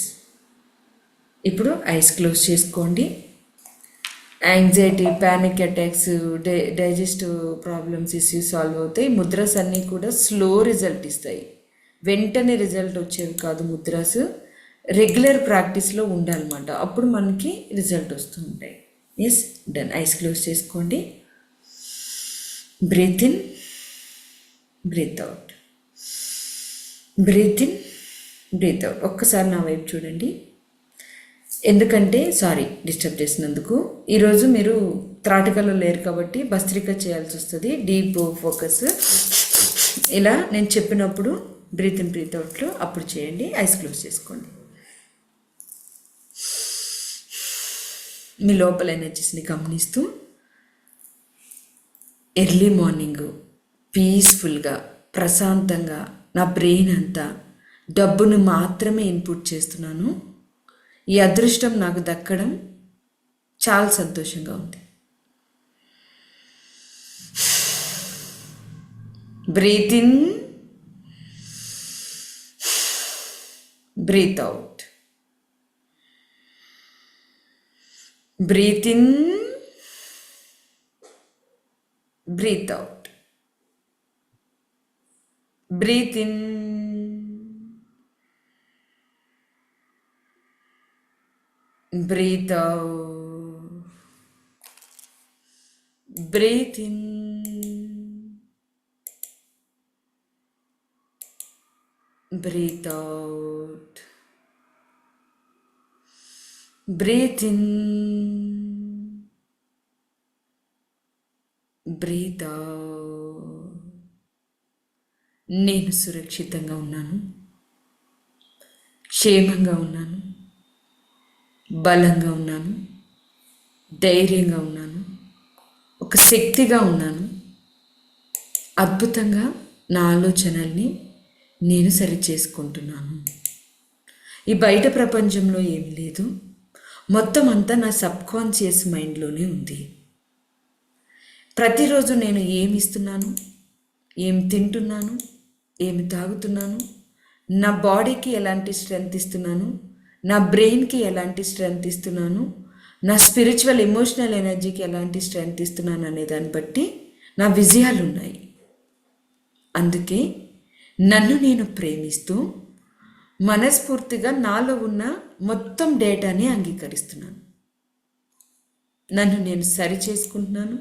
ఇప్పుడు ఐస్ క్లోజ్ చేసుకోండి. Anxiety, panic attacks, digestive problems issues solve అవుతాయి. ముద్రాస్ అన్నీ కూడా స్లో రిజల్ట్ ఇస్తాయి. వెంటనే రిజల్ట్ వచ్చేవి కాదు ముద్రాస్. రెగ్యులర్ ప్రాక్టీస్లో ఉండాలన్నమాట. అప్పుడు మనకి రిజల్ట్ వస్తూ ఉంటాయి. Yes, done. ఐస్ క్లోజ్ చేసుకోండి. Breathe in, breathe out, breathe in, breathe out. ఒక్కసారి నా వైపు చూడండి. ఎందుకంటే సారీ డిస్టర్బ్ చేసినందుకు. ఈరోజు మీరు త్రాటికలో లేరు కాబట్టి భస్త్రిక చేయాల్సి వస్తుంది. Deep focus. ఇలా నేను చెప్పినప్పుడు బ్రీత్ ఇన్ బ్రీత్ అవుట్లో అప్పుడు చేయండి. ఐస్ క్లోజ్ చేసుకోండి. మీ లోపల ఎనర్జీస్ని గమనిస్తూ ఎర్లీ మార్నింగ్ పీస్ఫుల్గా ప్రశాంతంగా నా బ్రెయిన్ అంతా డబ్బును మాత్రమే ఇన్పుట్ చేస్తున్నాను. ఈ అదృష్టం నాకు దక్కడం చాలా సంతోషంగా ఉంది. Breathe in, breathe out, breathe in, breathe out, breathe in, breathe out, breathe in, breathe out, breathe in, breathe out. నేను సురక్షితంగా ఉన్నాను, క్షేమంగా ఉన్నాను, బలంగా ఉన్నాను, ధైర్యంగా ఉన్నాను, ఒక శక్తిగా ఉన్నాను. అద్భుతంగా నా ఆలోచనల్ని నేను సరిచేసుకుంటున్నాను. ఈ బయట ప్రపంచంలో ఏం లేదు, మొత్తం అంతా నా సబ్కాన్షియస్ మైండ్లోనే ఉంది. ప్రతిరోజు నేను ఏమి ఇస్తున్నాను, ఏం తింటున్నాను, ఏమి తాగుతున్నాను, నా బాడీకి ఎలాంటి స్ట్రెంగ్త్ ఇస్తున్నాను, నా బ్రెయిన్కి ఎలాంటి స్ట్రెంగ్త్ ఇస్తున్నాను, నా స్పిరిచువల్ ఎమోషనల్ ఎనర్జీకి ఎలాంటి స్ట్రెంగ్త్ ఇస్తున్నాను అనే దాన్ని బట్టి నా విజయాలు ఉన్నాయి. అందుకే నన్ను నేను ప్రేమిస్తూ మనస్ఫూర్తిగా నాలో ఉన్న మొత్తం డేటాని అంగీకరిస్తున్నాను. నన్ను నేను సరి చేసుకుంటున్నాను,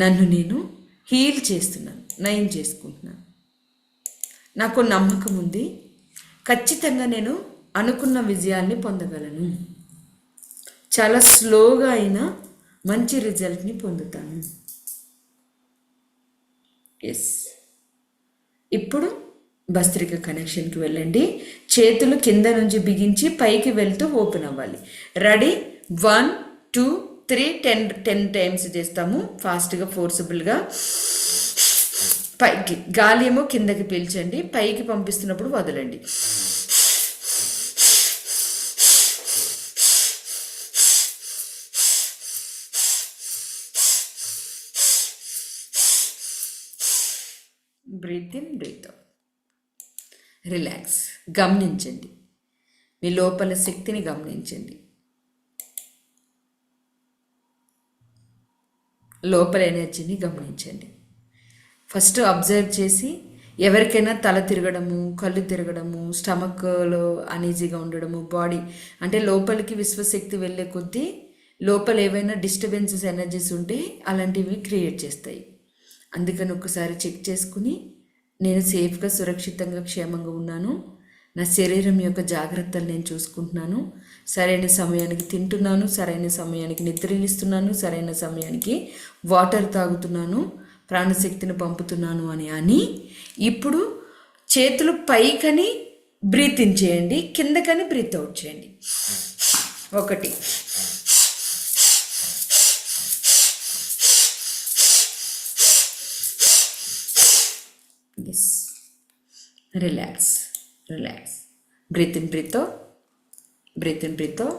నన్ను నేను హీల్ చేస్తున్నాను, నయం చేసుకుంటున్నాను. నాకు నమ్మకం ఉంది, ఖచ్చితంగా నేను అనుకున్న విజయాల్ని పొందగలను. చాలా స్లోగా అయినా మంచి రిజల్ట్ని పొందుతాను. ఎస్. ఇప్పుడు భస్త్రిక కనెక్షన్కి వెళ్ళండి. చేతులు కింద నుంచి బిగించి పైకి వెళ్తూ ఓపెన్ అవ్వాలి. రెడీ? 1 2 3 10 టైమ్స్ చేస్తాము ఫాస్ట్గా, ఫోర్సబుల్గా. పైకి గాలి ఏమో కిందకి పీల్చండి, పైకి పంపిస్తున్నప్పుడు వదలండి. Breathe in, breathe out. Relax. గమనించండి, మీ లోపల శక్తిని గమనించండి, లోపల ఎనర్జీని గమనించండి. ఫస్ట్ అబ్జర్వ్ చేసి ఎవరికైనా తల తిరగడము, కళ్ళు తిరగడము, స్టమక్లో అనీజీగా ఉండడము, బాడీ అంటే లోపలికి విశ్వశక్తి వెళ్ళే కొద్దీ లోపల ఏవైనా డిస్టర్బెన్సెస్ ఎనర్జీస్ ఉంటే అలాంటివి క్రియేట్ చేస్తాయి. అందుకని ఒకసారి చెక్ చేసుకుని నేను సేఫ్గా, సురక్షితంగా, క్షేమంగా ఉన్నాను, నా శరీరం యొక్క జాగ్రత్తలు నేను చూసుకుంటున్నాను, సరైన సమయానికి తింటున్నాను, సరైన సమయానికి నిద్రలిస్తున్నాను, సరైన సమయానికి వాటర్ తాగుతున్నాను, ప్రాణశక్తిని పంపుతున్నాను అని ఇప్పుడు చేతులు పైకని బ్రీత్ ఇన్ చేయండి, కిందకని బ్రీత్ అవుట్ చేయండి. 1 Yes. Relax. Relax. Breathe in, breathe out. Breathe in, breathe out.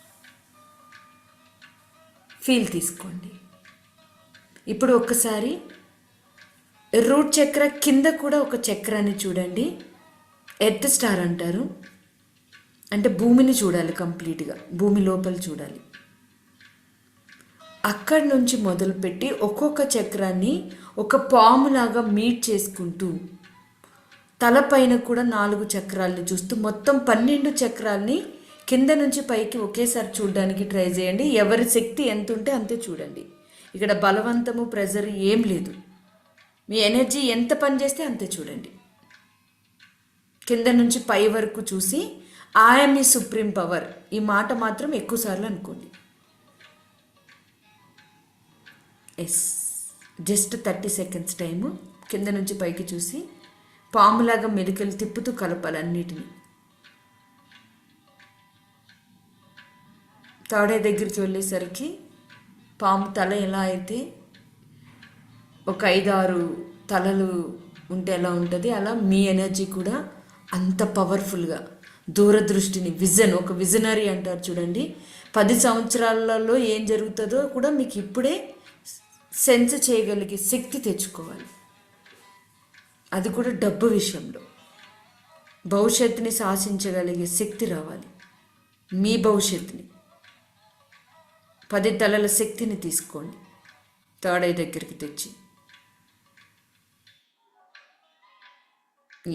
Feel తీసుకోండి. ఇప్పుడు ఒక్కసారి రూట్ చక్ర కింద కూడా ఒక చక్రాన్ని చూడండి. ఎర్త్ స్టార్ అంటారు. అంటే భూమిని చూడాలి, కంప్లీట్గా భూమి లోపల చూడాలి. అక్కడి నుంచి మొదలుపెట్టి ఒక్కొక్క చక్రాన్ని ఒక పాములాగా మీట్ చేసుకుంటూ తలపైన కూడా 4 చక్రాలని చూస్తూ మొత్తం 12 చక్రాల్ని కింద నుంచి పైకి ఒకేసారి చూడడానికి ట్రై చేయండి. ఎవరి శక్తి ఎంత ఉంటే అంతే చూడండి. ఇక్కడ బలవంతము, ప్రెజర్ ఏం లేదు. మీ ఎనర్జీ ఎంత పని చేస్తే అంతే చూడండి. కింద నుంచి పై వరకు చూసి ఐఎమ్ ఈ సుప్రీం పవర్, ఈ మాట మాత్రం ఎక్కువసార్లు అనుకోండి. Yes, just 30 seconds time. కింద నుంచి పైకి చూసి పాములాగా మెలికలు తిప్పుతూ కలపాలి అన్నిటినీ. తాడే దగ్గరికి వెళ్ళేసరికి పాము తల ఎలా అయితే ఒక 5-6 తలలు ఉంటే ఎలా ఉంటుంది, అలా మీ ఎనర్జీ కూడా అంత పవర్ఫుల్గా దూరదృష్టిని, విజన్, ఒక విజనరీ అంటారు చూడండి. 10 సంవత్సరాలలో ఏం జరుగుతుందో కూడా మీకు ఇప్పుడే సెన్స్ చేయగలిగే శక్తి తెచ్చుకోవాలి. అది కూడా డబ్బు విషయంలో భవిష్యత్తుని శాసించగలిగే శక్తి రావాలి. మీ భవిష్యత్తుని 10 తలల శక్తిని తీసుకోండి, థర్డ్ ఐ దగ్గరికి తెచ్చి.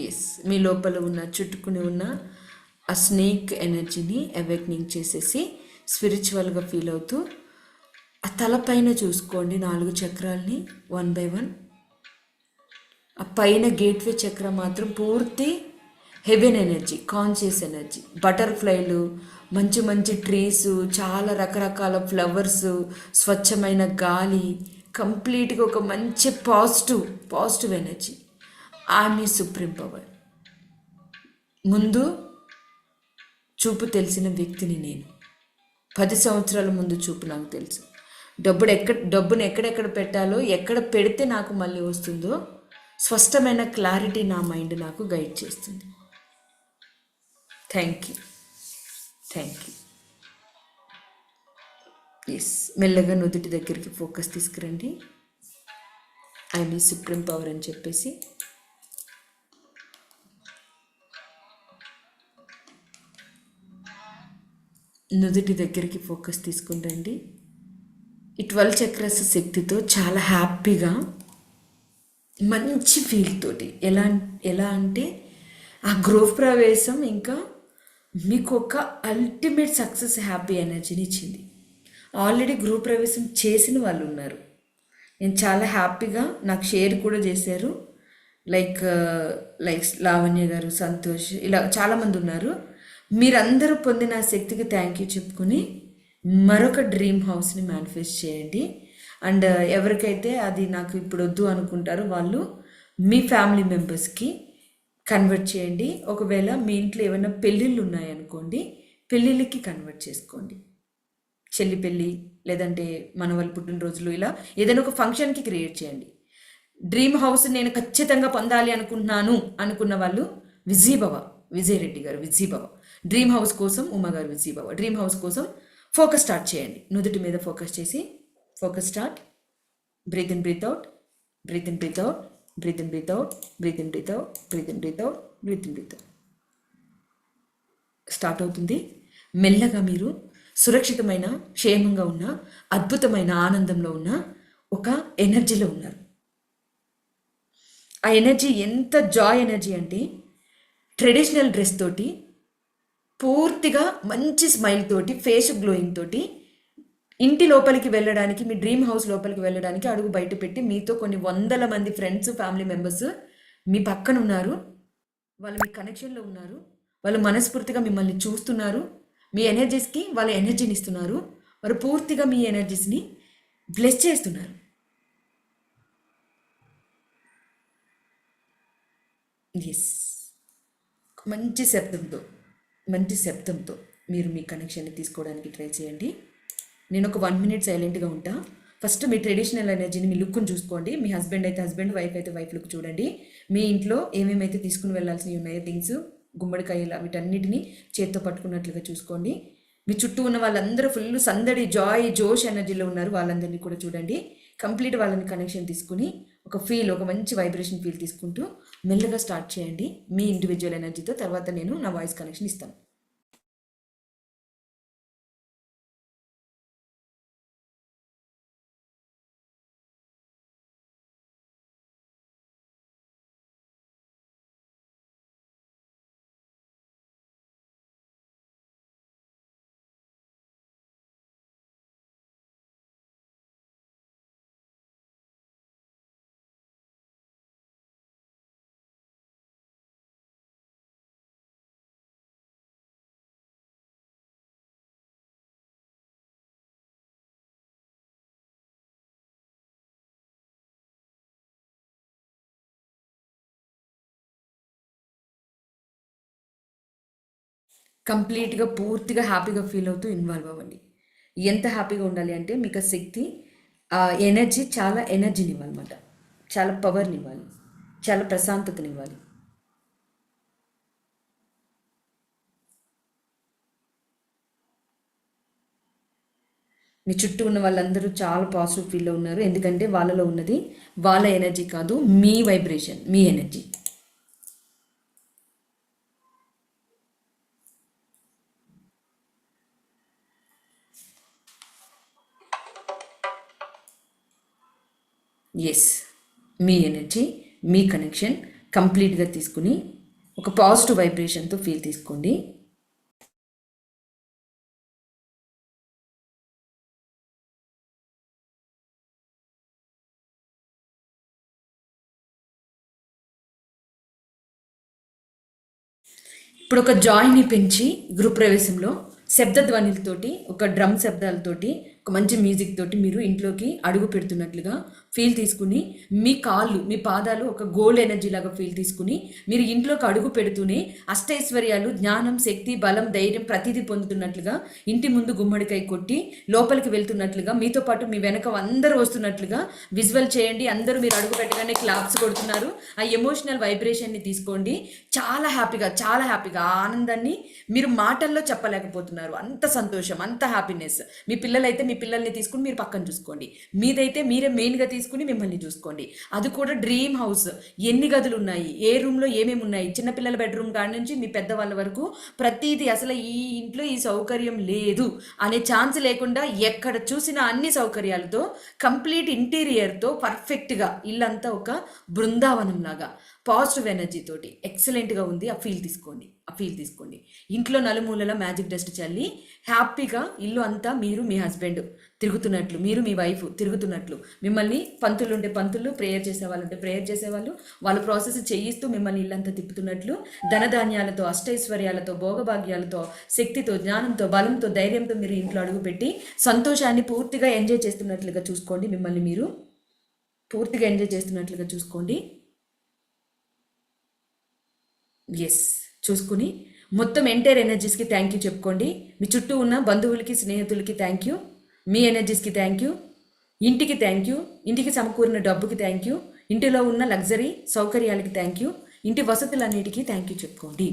ఎస్, మీ లోపల ఉన్న చుట్టుకుని ఉన్న ఆ స్నేక్ ఎనర్జీని అవేక్నింగ్ చేసేసి స్పిరిచువల్గా ఫీల్ అవుతూ ఆ తలపైన చూసుకోండి 4 చక్రాల్ని 1 by 1. ఆ పైన గేట్వే చక్రం మాత్రం పూర్తి హెవెన్ ఎనర్జీ, కాన్షియస్ ఎనర్జీ, బటర్ఫ్లైలు, మంచి మంచి ట్రీస్, చాలా రకరకాల ఫ్లవర్స్, స్వచ్ఛమైన గాలి, కంప్లీట్గా ఒక మంచి పాజిటివ్ ఎనర్జీ. ఆమె సుప్రీం పవర్. ముందు చూపు తెలిసిన వ్యక్తిని నేను. 10 సంవత్సరాల ముందు చూపు నాకు తెలుసు. డబ్బును ఎక్కడెక్కడ పెట్టాలో, ఎక్కడ పెడితే నాకు మళ్ళీ వస్తుందో స్పష్టమైన క్లారిటీ నా మైండ్ నాకు గైడ్ చేస్తుంది. Thank you. ఎస్, మెల్లగా నుదుటి దగ్గరికి ఫోకస్ తీసుకురండి. ఐ మీ సుప్రీం పవర్ అని చెప్పేసి నుదుటి దగ్గరికి ఫోకస్ తీసుకుని రండి. ఈ 12 చక్రస్ శక్తితో చాలా హ్యాపీగా, మంచి ఫీల్ తోటి, ఎలా అంటే ఆ గృహ ప్రవేశం ఇంకా మీకు ఒక అల్టిమేట్ సక్సెస్, హ్యాపీ ఎనర్జీని ఇచ్చింది. ఆల్రెడీ గృహ ప్రవేశం చేసిన వాళ్ళు ఉన్నారు. నేను చాలా హ్యాపీగా నాకు షేర్ కూడా చేశారు. లైక్ లావణ్య గారు, సంతోష్, ఇలా చాలామంది ఉన్నారు. మీరందరూ పొందిన శక్తికి థ్యాంక్ యూ చెప్పుకుని మరొక డ్రీమ్ హౌస్ని మేనిఫెస్ట్ చేయండి. అండ్ ఎవరికైతే అది నాకు ఇప్పుడు వద్దు అనుకుంటారో వాళ్ళు మీ ఫ్యామిలీ మెంబర్స్కి కన్వర్ట్ చేయండి. ఒకవేళ మీ ఇంట్లో ఏమైనా పెళ్ళిళ్ళు ఉన్నాయనుకోండి, పెళ్ళిళ్ళకి కన్వర్ట్ చేసుకోండి. చెల్లి పెళ్ళి, లేదంటే మన వాళ్ళ పుట్టినరోజులు, ఇలా ఏదైనా ఒక ఫంక్షన్కి క్రియేట్ చేయండి. డ్రీమ్ హౌస్ నేను ఖచ్చితంగా పొందాలి అనుకుంటున్నాను అనుకున్న వాళ్ళు విజయ్ రెడ్డి గారు విజయభవ, డ్రీమ్ హౌస్ కోసం ఉమా గారు విజయభవ, డ్రీమ్ హౌస్ కోసం ఫోకస్ స్టార్ట్ చేయండి. నుదుటి మీద ఫోకస్ చేసి focus start. Breath in, breathe out, breathe in, breathe out, breathe in, breathe out, breathe in, breathe out, breathe in, breathe out, breathe in, breathe out. Start అవుతుంది. మెల్లగా మీరు సురక్షితమైన, క్షేమంగా ఉన్న, అద్భుతమైన ఆనందంలో ఉన్న ఒక ఎనర్జీలో ఉన్నారు. ఆ ఎనర్జీ ఎంత జాయ్ ఎనర్జీ అంటే ట్రెడిషనల్ డ్రెస్ తోటి, పూర్తిగా మంచి స్మైల్ తోటి, ఫేస్ గ్లోయింగ్ తోటి ఇంటి లోపలికి వెళ్ళడానికి, మీ డ్రీమ్ హౌస్ లోపలికి వెళ్ళడానికి అడుగు బయట పెట్టి మీతో కొన్ని 100 మంది ఫ్రెండ్స్, ఫ్యామిలీ మెంబర్స్ మీ పక్కన ఉన్నారు. వాళ్ళు మీ కనెక్షన్లో ఉన్నారు. వాళ్ళు మనస్ఫూర్తిగా మిమ్మల్ని చూస్తున్నారు. మీ ఎనర్జీస్కి వాళ్ళ ఎనర్జీని ఇస్తున్నారు. వారు పూర్తిగా మీ ఎనర్జీస్ని బ్లెస్ చేస్తున్నారు. ఎస్, మంచి శబ్దంతో మీరు మీ కనెక్షన్ని తీసుకోవడానికి ట్రై చేయండి. నేను ఒక 1 minute సైలెంట్గా ఉంటా. ఫస్ట్ మీ ట్రెడిషనల్ ఎనర్జీని, మీ లుక్ను చూసుకోండి. మీ హస్బెండ్ అయితే హస్బెండ్, వైఫ్ అయితే వైఫ్ లుక్ చూడండి. మీ ఇంట్లో ఏమేమైతే తీసుకుని వెళ్ళాల్సినవి ఉన్నాయో థింగ్స్, గుమ్మడికాయలు, వీటన్నిటిని చేత్తో పట్టుకున్నట్లుగా చూసుకోండి. మీ చుట్టూ ఉన్న వాళ్ళందరూ ఫుల్ సందడి, జాయ్, జోష్ ఎనర్జీలో ఉన్నారు. వాళ్ళందరినీ కూడా చూడండి. కంప్లీట్ వాళ్ళని కనెక్షన్ తీసుకుని ఒక మంచి వైబ్రేషన్ ఫీల్ తీసుకుంటూ మెల్లగా స్టార్ట్ చేయండి మీ ఇండివిజువల్ ఎనర్జీతో. తర్వాత నేను నా వాయిస్ కనెక్షన్ ఇస్తాను. కంప్లీట్గా పూర్తిగా హ్యాపీగా ఫీల్ అవుతూ ఇన్వాల్వ్ అవ్వండి. ఎంత హ్యాపీగా ఉండాలి అంటే మీకు ఆ శక్తి, ఆ ఎనర్జీ, చాలా ఎనర్జీని ఇవ్వాలన్నమాట, చాలా పవర్ని ఇవ్వాలి, చాలా ప్రశాంతతని ఇవ్వాలి. మీ చుట్టూ ఉన్న వాళ్ళందరూ చాలా పాజిటివ్ ఫీల్లో ఉన్నారు. ఎందుకంటే వాళ్ళలో ఉన్నది వాళ్ళ ఎనర్జీ కాదు, మీ వైబ్రేషన్, మీ ఎనర్జీ. ఎస్, మీ ఎనర్జీ, మీ కనెక్షన్ కంప్లీట్గా తీసుకుని ఒక పాజిటివ్ వైబ్రేషన్తో ఫీల్ తీసుకోండి. ఇప్పుడు ఒక జాయ్ని పెంచి గృహప్రవేశంలో శబ్దధ్వనులతోటి, ఒక డ్రమ్ శబ్దాలతోటి, ఒక మంచి మ్యూజిక్ తోటి మీరు ఇంట్లోకి అడుగు పెడుతున్నట్లుగా ఫీల్ తీసుకుని, మీ కాళ్ళు, మీ పాదాలు ఒక గోల్డ్ ఎనర్జీ లాగా ఫీల్ తీసుకుని మీరు ఇంట్లోకి అడుగు పెడుతూనే అష్టైశ్వర్యాలు, జ్ఞానం, శక్తి, బలం, ధైర్యం ప్రతిదీ పొందుతున్నట్లుగా, ఇంటి ముందు గుమ్మడికాయ కొట్టి లోపలికి వెళ్తున్నట్లుగా, మీతో పాటు మీ వెనక అందరూ వస్తున్నట్లుగా విజువల్ చేయండి. అందరూ మీరు అడుగు పెట్టగానే క్లాప్స్ కొడుతున్నారు. ఆ ఎమోషనల్ వైబ్రేషన్ని తీసుకోండి. చాలా హ్యాపీగా, చాలా హ్యాపీగా ఆ ఆనందాన్ని మీరు మాటల్లో చెప్పలేకపోతున్నారు. అంత సంతోషం, అంత హ్యాపీనెస్. మీ పిల్లలైతే మీ పిల్లల్ని తీసుకుని మీరు పక్కన చూసుకోండి, మీదైతే మీరే మెయిన్గా తీసుకుని మిమ్మల్ని చూసుకోండి. అది కూడా డ్రీమ్ హౌస్. ఎన్ని గదులు ఉన్నాయి, ఏ రూమ్లో ఏమేమి ఉన్నాయి, చిన్నపిల్లల బెడ్రూమ్ కాడి నుంచి మీ పెద్దవాళ్ళ వరకు ప్రతిదీ, అసలు ఈ ఇంట్లో ఈ సౌకర్యం లేదు అనే ఛాన్స్ లేకుండా ఎక్కడ చూసినా అన్ని సౌకర్యాలతో, కంప్లీట్ ఇంటీరియర్తో పర్ఫెక్ట్గా ఇల్లంతా ఒక బృందావనం లాగా పాజిటివ్ ఎనర్జీ తోటి ఎక్సలెంట్గా ఉంది. ఆ ఫీల్ తీసుకోండి. ఇంట్లో నలుమూలల మ్యాజిక్ డస్ట్ చల్లి హ్యాపీగా ఇల్లు అంతా మీరు మీ హస్బెండ్ తిరుగుతున్నట్లు, మీరు మీ వైఫ్ తిరుగుతున్నట్లు, మిమ్మల్ని పంతులు ఉంటే పంతులు, ప్రేయర్ చేసేవాళ్ళు ఉంటే ప్రేయర్ చేసేవాళ్ళు, వాళ్ళు ప్రాసెస్ చేయిస్తూ మిమ్మల్ని ఇల్లంతా తిప్పుతున్నట్లు, ధనధాన్యాలతో, అష్టైశ్వర్యాలతో, భోగభాగ్యాలతో, శక్తితో, జ్ఞానంతో, బలంతో, ధైర్యంతో మీరు ఇంట్లో అడుగుపెట్టి సంతోషాన్ని పూర్తిగా ఎంజాయ్ చేస్తున్నట్లుగా చూసుకోండి. మిమ్మల్ని మీరు పూర్తిగా ఎంజాయ్ చేస్తున్నట్లుగా చూసుకోండి. ఎస్, చూసుకుని మొత్తం ఎంటైర్ ఎనర్జీస్కి థ్యాంక్ యూ చెప్పుకోండి. మీ చుట్టూ ఉన్న బంధువులకి, స్నేహితులకి థ్యాంక్ యూ, మీ ఎనర్జీస్కి థ్యాంక్ యూ, ఇంటికి థ్యాంక్ యూ, ఇంటికి సమకూరిన డబ్బుకి థ్యాంక్ యూ, ఇంటిలో ఉన్న లగ్జరీ సౌకర్యాలకి థ్యాంక్ యూ, ఇంటి వసతులన్నిటికీ థ్యాంక్ యూ చెప్పుకోండి.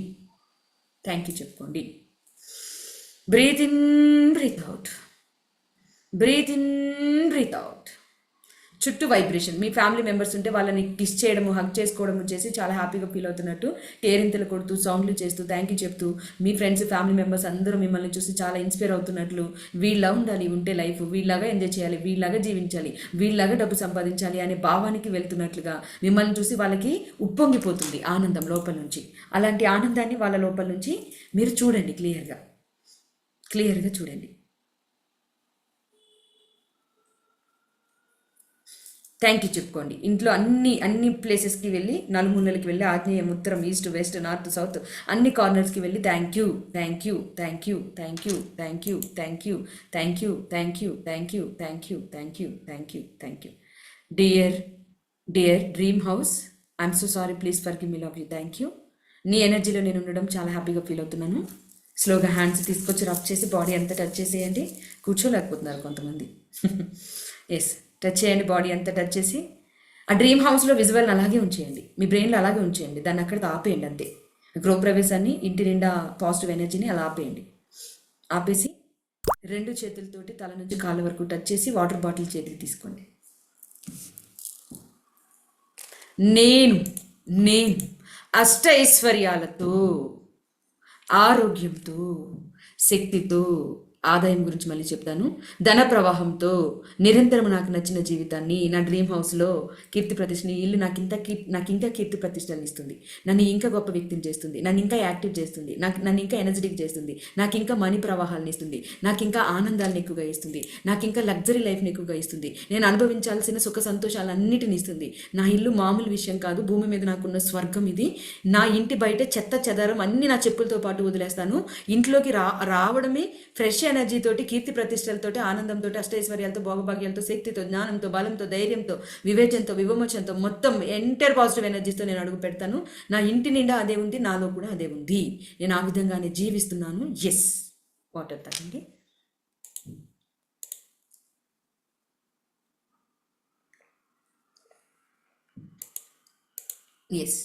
Breathe in, breathe out, breathe in, breathe out. చుట్టూ వైబ్రేషన్. మీ ఫ్యామిలీ మెంబర్స్ ఉంటే వాళ్ళని కిస్ చేయడము, హగ్ చేసుకోవడము చేసి చాలా హ్యాపీగా ఫీల్ అవుతున్నట్టు కేరింతలు కొడుతూ, సౌండ్లు చేస్తూ, థ్యాంక్ యూ చెప్తూ, మీ ఫ్రెండ్స్, ఫ్యామిలీ మెంబర్స్ అందరూ మిమ్మల్ని చూసి చాలా ఇన్స్పైర్ అవుతున్నట్లు, వీళ్ళ ఉండాలి ఉంటే లైఫ్, వీళ్ళలాగా ఎంజాయ్ చేయాలి, వీళ్ళలాగా జీవించాలి, వీళ్ళలాగా డబ్బు సంపాదించాలి అనే భావానికి వెళ్తున్నట్లుగా మిమ్మల్ని చూసి వాళ్ళకి ఉప్పొంగిపోతుంది ఆనందం లోపల నుంచి. అలాంటి ఆనందాన్ని వాళ్ళ లోపల నుంచి మీరు చూడండి, క్లియర్గా చూడండి. థ్యాంక్ యూ చెప్పుకోండి. ఇంట్లో అన్ని ప్లేసెస్కి వెళ్ళి, నలుమూలలకి వెళ్ళి, ఆగ్నేయం, ఉత్తరం, ఈస్ట్, వెస్ట్, నార్త్, సౌత్, అన్ని కార్నర్స్కి వెళ్ళి thank you, thank you, thank you, thank you, thank you, thank you, thank you, thank you, thank you, thank you, thank you, thank you, thank you. Dear dream house, I'm so sorry, please forgive me, love you, thank you. నీ ఎనర్జీలో నేను ఉండడం చాలా హ్యాపీగా feel అవుతున్నాను. స్లోగా hands తీసుకొచ్చి rub చేసి బాడీ అంతా టచ్ చేసేయండి. కూర్చోలేకపోతున్నారు కొంతమంది. ఎస్, టచ్ చేయండి, బాడీ అంతా టచ్ చేసి ఆ డ్రీమ్ హౌస్లో విజువల్ని అలాగే ఉంచేయండి, మీ బ్రెయిన్లో అలాగే ఉంచేయండి, దాన్ని అక్కడ ఆపేయండి అంతే. గృహప్రవేశాన్ని, ఇంటి నిండా పాజిటివ్ ఎనర్జీని అలా ఆపేయండి. ఆపేసి రెండు చేతులతోటి తల నుంచి కాళ్ళ వరకు టచ్ చేసి వాటర్ బాటిల్ చేతికి తీసుకోండి. నేను నేను అష్టైశ్వర్యాలతో, ఆరోగ్యంతో, శక్తితో, ఆదాయం గురించి మళ్ళీ చెప్తాను, ధన ప్రవాహంతో, నిరంతరం నాకు నచ్చిన జీవితాన్ని, నా డ్రీమ్ హౌస్లో కీర్తి ప్రతిష్టని, ఇల్లు నాకు ఇంకా కీర్తి ప్రతిష్టలను ఇస్తుంది, నన్ను ఇంకా గొప్ప వ్యక్తిని చేస్తుంది, నన్ను ఇంకా యాక్టివ్ చేస్తుంది, నన్ను ఇంకా ఎనర్జెటిక్ చేస్తుంది, నాకు ఇంకా మనీ ప్రవాహాలను ఇస్తుంది, నాకు ఇంకా ఆనందాలను ఎక్కువగా ఇస్తుంది, నాకు ఇంకా లగ్జరీ లైఫ్ని ఎక్కువగా ఇస్తుంది, నేను అనుభవించాల్సిన సుఖ సంతోషాలన్నిటిని ఇస్తుంది. నా ఇల్లు మామూలు విషయం కాదు, భూమి మీద నాకున్న స్వర్గం ఇది. నా ఇంటి బయట చెత్త చెదారం అన్ని నా చెప్పులతో పాటు వదిలేస్తాను. ఇంట్లోకి రావడమే ఫ్రెష్ ఎనర్జీతోటి, కీర్తి ప్రతిష్టలతోటి, ఆనందంతో, అష్టైశ్వర్యాలతో, భోగభాగ్యాలతో, శక్తితో, జ్ఞానంతో, బలంతో, ధైర్యంతో, వివేచంతో, వివమోచంతో, మొత్తం ఎంటైర్ పాజిటివ్ ఎనర్జీతో నేను అడుగు పెడతాను. నా ఇంటి నిండా అదే ఉంది, నాలో కూడా అదే ఉంది. నేను ఆ విధంగానే జీవిస్తున్నాను. ఎస్, వాటర్ తాగండి. ఎస్,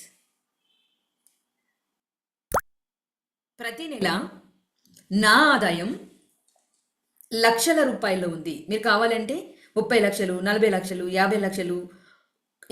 ప్రతి నెల నా ఆదాయం లక్షల రూపాయల్లో ఉంది. మీరు కావాలంటే 30 లక్షలు, 40 లక్షలు, 50 లక్షలు,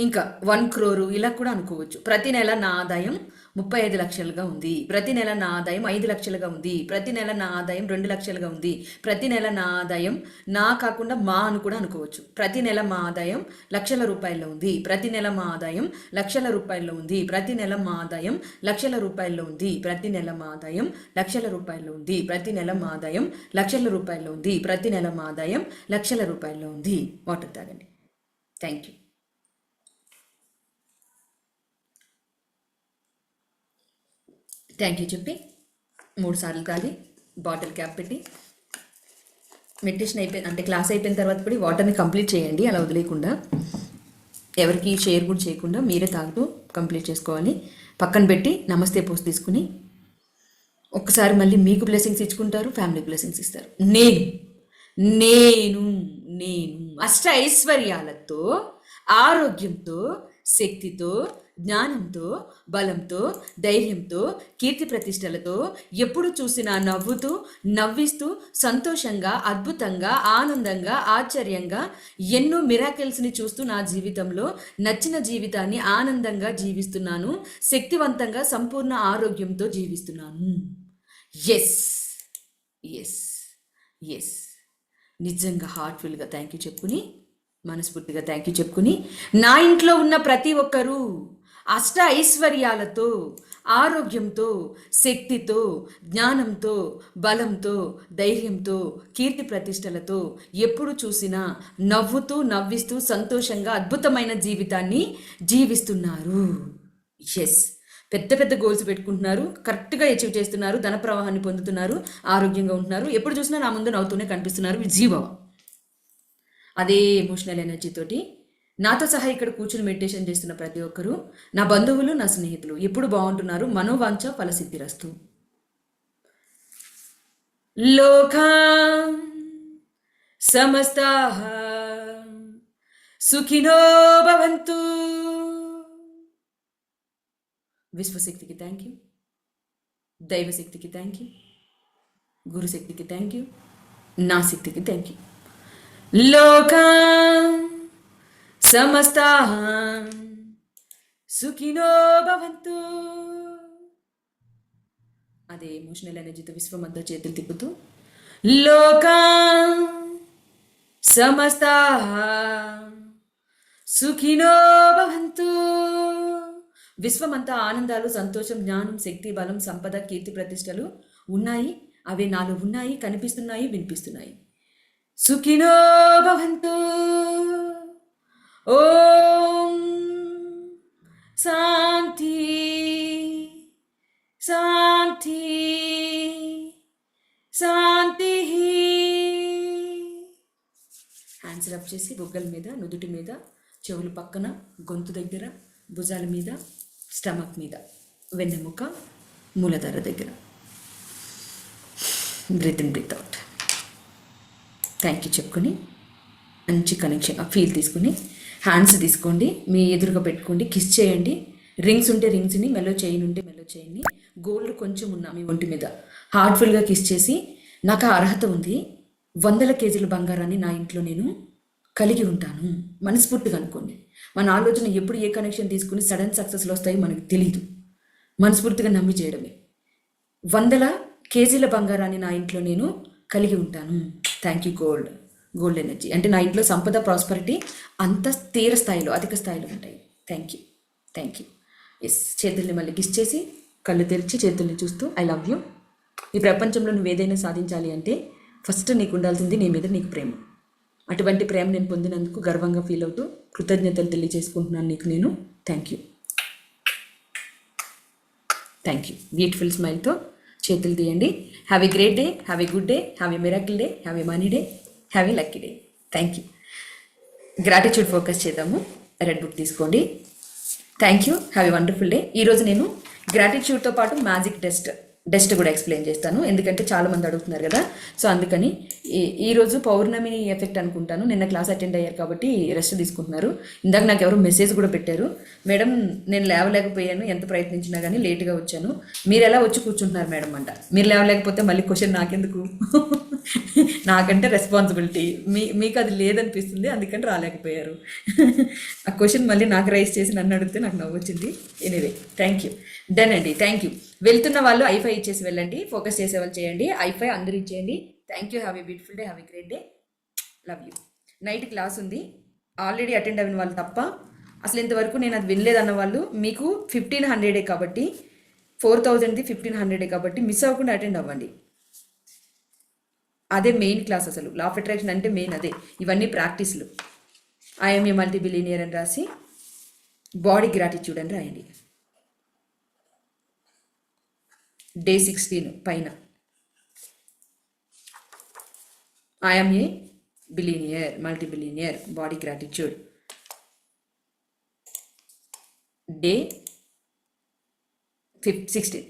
ఇంకా 1 crore ఇలా కూడా అనుకోవచ్చు. ప్రతి నెల నా ఆదాయం 35 లక్షలుగా ఉంది, ప్రతి నెల నా ఆదాయం 5 లక్షలుగా ఉంది, ప్రతి నెల నా ఆదాయం 2 లక్షలుగా ఉంది, ప్రతి నెల నా ఆదాయం నా కాకుండా మా అని కూడా అనుకోవచ్చు. ప్రతి నెల మా ఆదాయం లక్షల రూపాయల్లో ఉంది, ప్రతి నెల మా ఆదాయం లక్షల రూపాయల్లో ఉంది, ప్రతి నెల మా ఆదాయం లక్షల రూపాయల్లో ఉంది, ప్రతి నెల మా ఆదాయం లక్షల రూపాయల్లో ఉంది, ప్రతి నెల మా ఆదాయం లక్షల రూపాయల్లో ఉంది, ప్రతి నెల మా ఆదాయం లక్షల రూపాయల్లో ఉంది. వాటర్ తాగండి. Thank you. థ్యాంక్ యూ చెప్పి 3 సార్లు తాగి బాటిల్ క్యాప్ పెట్టి మెడిటేషన్ అయిపోయింది అంటే క్లాస్ అయిపోయిన తర్వాత కూడా వాటర్ని కంప్లీట్ చేయండి. అలా వదిలేయకుండా, ఎవరికి షేర్ కూడా చేయకుండా మీరే తాగుతూ కంప్లీట్ చేసుకోవాలి. పక్కన పెట్టి నమస్తే పోస్ట్ తీసుకుని ఒక్కసారి మళ్ళీ మీకు బ్లెస్సింగ్స్ ఇచ్చుకుంటారు, ఫ్యామిలీ బ్లెస్సింగ్స్ ఇస్తారు. నేను నేను నేను అష్ట ఐశ్వర్యాలతో, ఆరోగ్యంతో, శక్తితో, జ్ఞానంతో, బలంతో, ధైర్యంతో, కీర్తి ప్రతిష్టలతో, ఎప్పుడు చూసినా నవ్వుతూ, నవ్విస్తూ, సంతోషంగా, అద్భుతంగా, ఆనందంగా, ఆశ్చర్యంగా ఎన్నో మిరాకిల్స్ని చూస్తూ నా జీవితంలో నచ్చిన జీవితాన్ని ఆనందంగా జీవిస్తున్నాను. శక్తివంతంగా, సంపూర్ణ ఆరోగ్యంతో జీవిస్తున్నాను. ఎస్ ఎస్ ఎస్, నిజంగా హార్ట్ఫుల్గా థ్యాంక్ యూ చెప్పుకుని, మనస్ఫూర్తిగా థ్యాంక్ యూ చెప్పుకుని, నా ఇంట్లో ఉన్న ప్రతి ఒక్కరూ అష్ట ఐశ్వర్యాలతో, ఆరోగ్యంతో, శక్తితో, జ్ఞానంతో, బలంతో, ధైర్యంతో, కీర్తి ప్రతిష్టలతో, ఎప్పుడు చూసినా నవ్వుతూ, నవ్విస్తూ, సంతోషంగా, అద్భుతమైన జీవితాన్ని జీవిస్తున్నారు. ఎస్, పెద్ద పెద్ద గోల్స్ పెట్టుకుంటున్నారు, కరెక్ట్గా అచీవ్ చేస్తున్నారు, ధన ప్రవాహాన్ని పొందుతున్నారు, ఆరోగ్యంగా ఉంటున్నారు, ఎప్పుడు చూసినా నా ముందు నవ్వుతూనే కనిపిస్తున్నారు. జీవ అదే ఎమోషనల్ ఎనర్జీతోటి నాతో సహా ఇక్కడ కూర్చుని మెడిటేషన్ చేస్తున్న ప్రతి ఒక్కరూ, నా బంధువులు, నా స్నేహితులు ఎప్పుడు బాగుంటున్నారు. మనోవాంఛ ఫలసిద్ధిరస్తు. లోకా సమస్తాః సుఖినో భవంతు. విశ్వశక్తికి థ్యాంక్ యూ, దైవశక్తికి థ్యాంక్ యూ, గురుశక్తికి థ్యాంక్ యూ, నా శక్తికి థ్యాంక్ యూ. లోకా సమస్తాః సుఖినో భవంతు. అదే ఎమోషనల్ ఎనర్జీతో విశ్వమంతా చేతులు తిప్పుతూ, లోకా సమస్తాః సుఖినో భవంతు. విశ్వమంతా ఆనందాలు, సంతోషం, జ్ఞానం, శక్తి, బలం, సంపద, కీర్తి ప్రతిష్టలు ఉన్నాయి. అవి నాలో ఉన్నాయి, కనిపిస్తున్నాయి, వినిపిస్తున్నాయి. సుఖినో భవంతు. ఓం శాంతి శాంతి శాంతి. హ్యాండ్స్ రబ్ చేసి బుగ్గల మీద, నుదుటి మీద, చెవుల పక్కన, గొంతు దగ్గర, భుజాల మీద, స్టమక్ మీద, వెన్నెముక, మూలధర దగ్గర. Breathe in, breathe out. Thank you చెప్పుకొని మంచి కనెక్షన్ ఫీల్ తీసుకుని హ్యాండ్స్ తీసుకోండి, మీ ఎదురుగా పెట్టుకోండి, కిస్ చేయండి. రింగ్స్ ఉంటే రింగ్స్ని, మెల్లో చైన్ ఉంటే మెల్లో చైన్ని, గోల్డ్ కొంచెం ఉన్నా మీ ఒంటి మీద హార్ట్ఫుల్గా కిస్ చేసి, నాకు ఆ అర్హత ఉంది, వందల కేజీల బంగారాన్ని నా ఇంట్లో నేను కలిగి ఉంటాను. మనస్ఫూర్తిగా అనుకోండి. మన ఆలోచన ఎప్పుడు ఏ కనెక్షన్ తీసుకుని సడన్ సక్సెస్లు వస్తాయో మనకు తెలియదు. మనస్ఫూర్తిగా నమ్మి చేయడమే. వందల కేజీల బంగారాన్ని నా ఇంట్లో నేను కలిగి ఉంటాను. Thank you gold energy. అంటే నా ఇంట్లో సంపద, ప్రాస్పరిటీ అంత తీర స్థాయిలో, అధిక స్థాయిలో ఉంటాయి. Thank you. ఎస్, చేతుల్ని మళ్ళీ కిస్ చేసి కళ్ళు తెరిచి చేతుల్ని చూస్తూ ఐ లవ్ యూ. ఈ ప్రపంచంలో నువ్వు ఏదైనా సాధించాలి అంటే ఫస్ట్ నీకు ఉండాల్సింది నీ మీద నీకు ప్రేమ. అటువంటి ప్రేమ నేను పొందినందుకు గర్వంగా ఫీల్ అవుతూ కృతజ్ఞతలు తెలియజేసుకుంటున్నాను నీకు నేను. Thank you. బ్యూటిఫుల్ స్మైల్తో చేతులు తీయండి. Have a great day, have a good day, have a miracle day, have a money day, have a lucky day. Thank you. Gratitude focus చేద్దాము. రెడ్ బుక్ తీసుకోండి. Thank you. Have a wonderful day. ఈరోజు నేను గ్రాటిట్యూడ్తో పాటు magic dust కూడా explain చేస్తాను, ఎందుకంటే చాలామంది అడుగుతున్నారు కదా. సో అందుకని ఈరోజు పౌర్ణమి ఎఫెక్ట్ అనుకుంటాను. నిన్న క్లాస్ అటెండ్ అయ్యారు కాబట్టి రెస్ట్ తీసుకుంటున్నారు. ఇందాక నాకు ఎవరు మెసేజ్ కూడా పెట్టారు, మేడం నేను లేవలేకపోయాను, ఎంత ప్రయత్నించినా కానీ లేట్గా వచ్చాను, మీరు ఎలా వచ్చి కూర్చుంటున్నారు మేడం అంట. మీరు లేవలేకపోతే మళ్ళీ క్వశ్చన్ నాకెందుకు? నాకంటే రెస్పాన్సిబిలిటీ, మీకు అది లేదనిపిస్తుంది, అందుకని రాలేకపోయారు. ఆ క్వశ్చన్ మళ్ళీ నాకు రైజ్ చేసి నన్ను అడిగితే నాకు నవ్వొచ్చింది. Anyway thank you. డన్ అండి. Thank you. వెళ్తున్న వాళ్ళు ఐఫై ఇచ్చేసి వెళ్ళండి, ఫోకస్ చేసే వాళ్ళు చేయండి. ఐఫై అందరూ ఇచ్చేయండి. Thank you. Have a beautiful day, have a great day, love you. Night class ఉంది, ఆల్రెడీ అటెండ్ అయిన వాళ్ళు తప్ప, అసలు ఇంతవరకు నేను అది వినలేదన్న వాళ్ళు మీకు 1500 కాబట్టి 4000ది 1500 కాబట్టి మిస్ అవ్వకుండా అటెండ్ అవ్వండి. అదే మెయిన్ క్లాస్. అసలు లా ఆఫ్ అట్రాక్షన్ అంటే మెయిన్ అదే. ఇవన్నీ ప్రాక్టీస్లు. ఐఎమ్ ఏ మల్టీ బిలియనియర్ అని రాసి బాడీ గ్రాటిట్యూడ్ అని రాయండి. డే 16 పైన I'm a billionaire, multi billionaire, body gratitude. Day 16.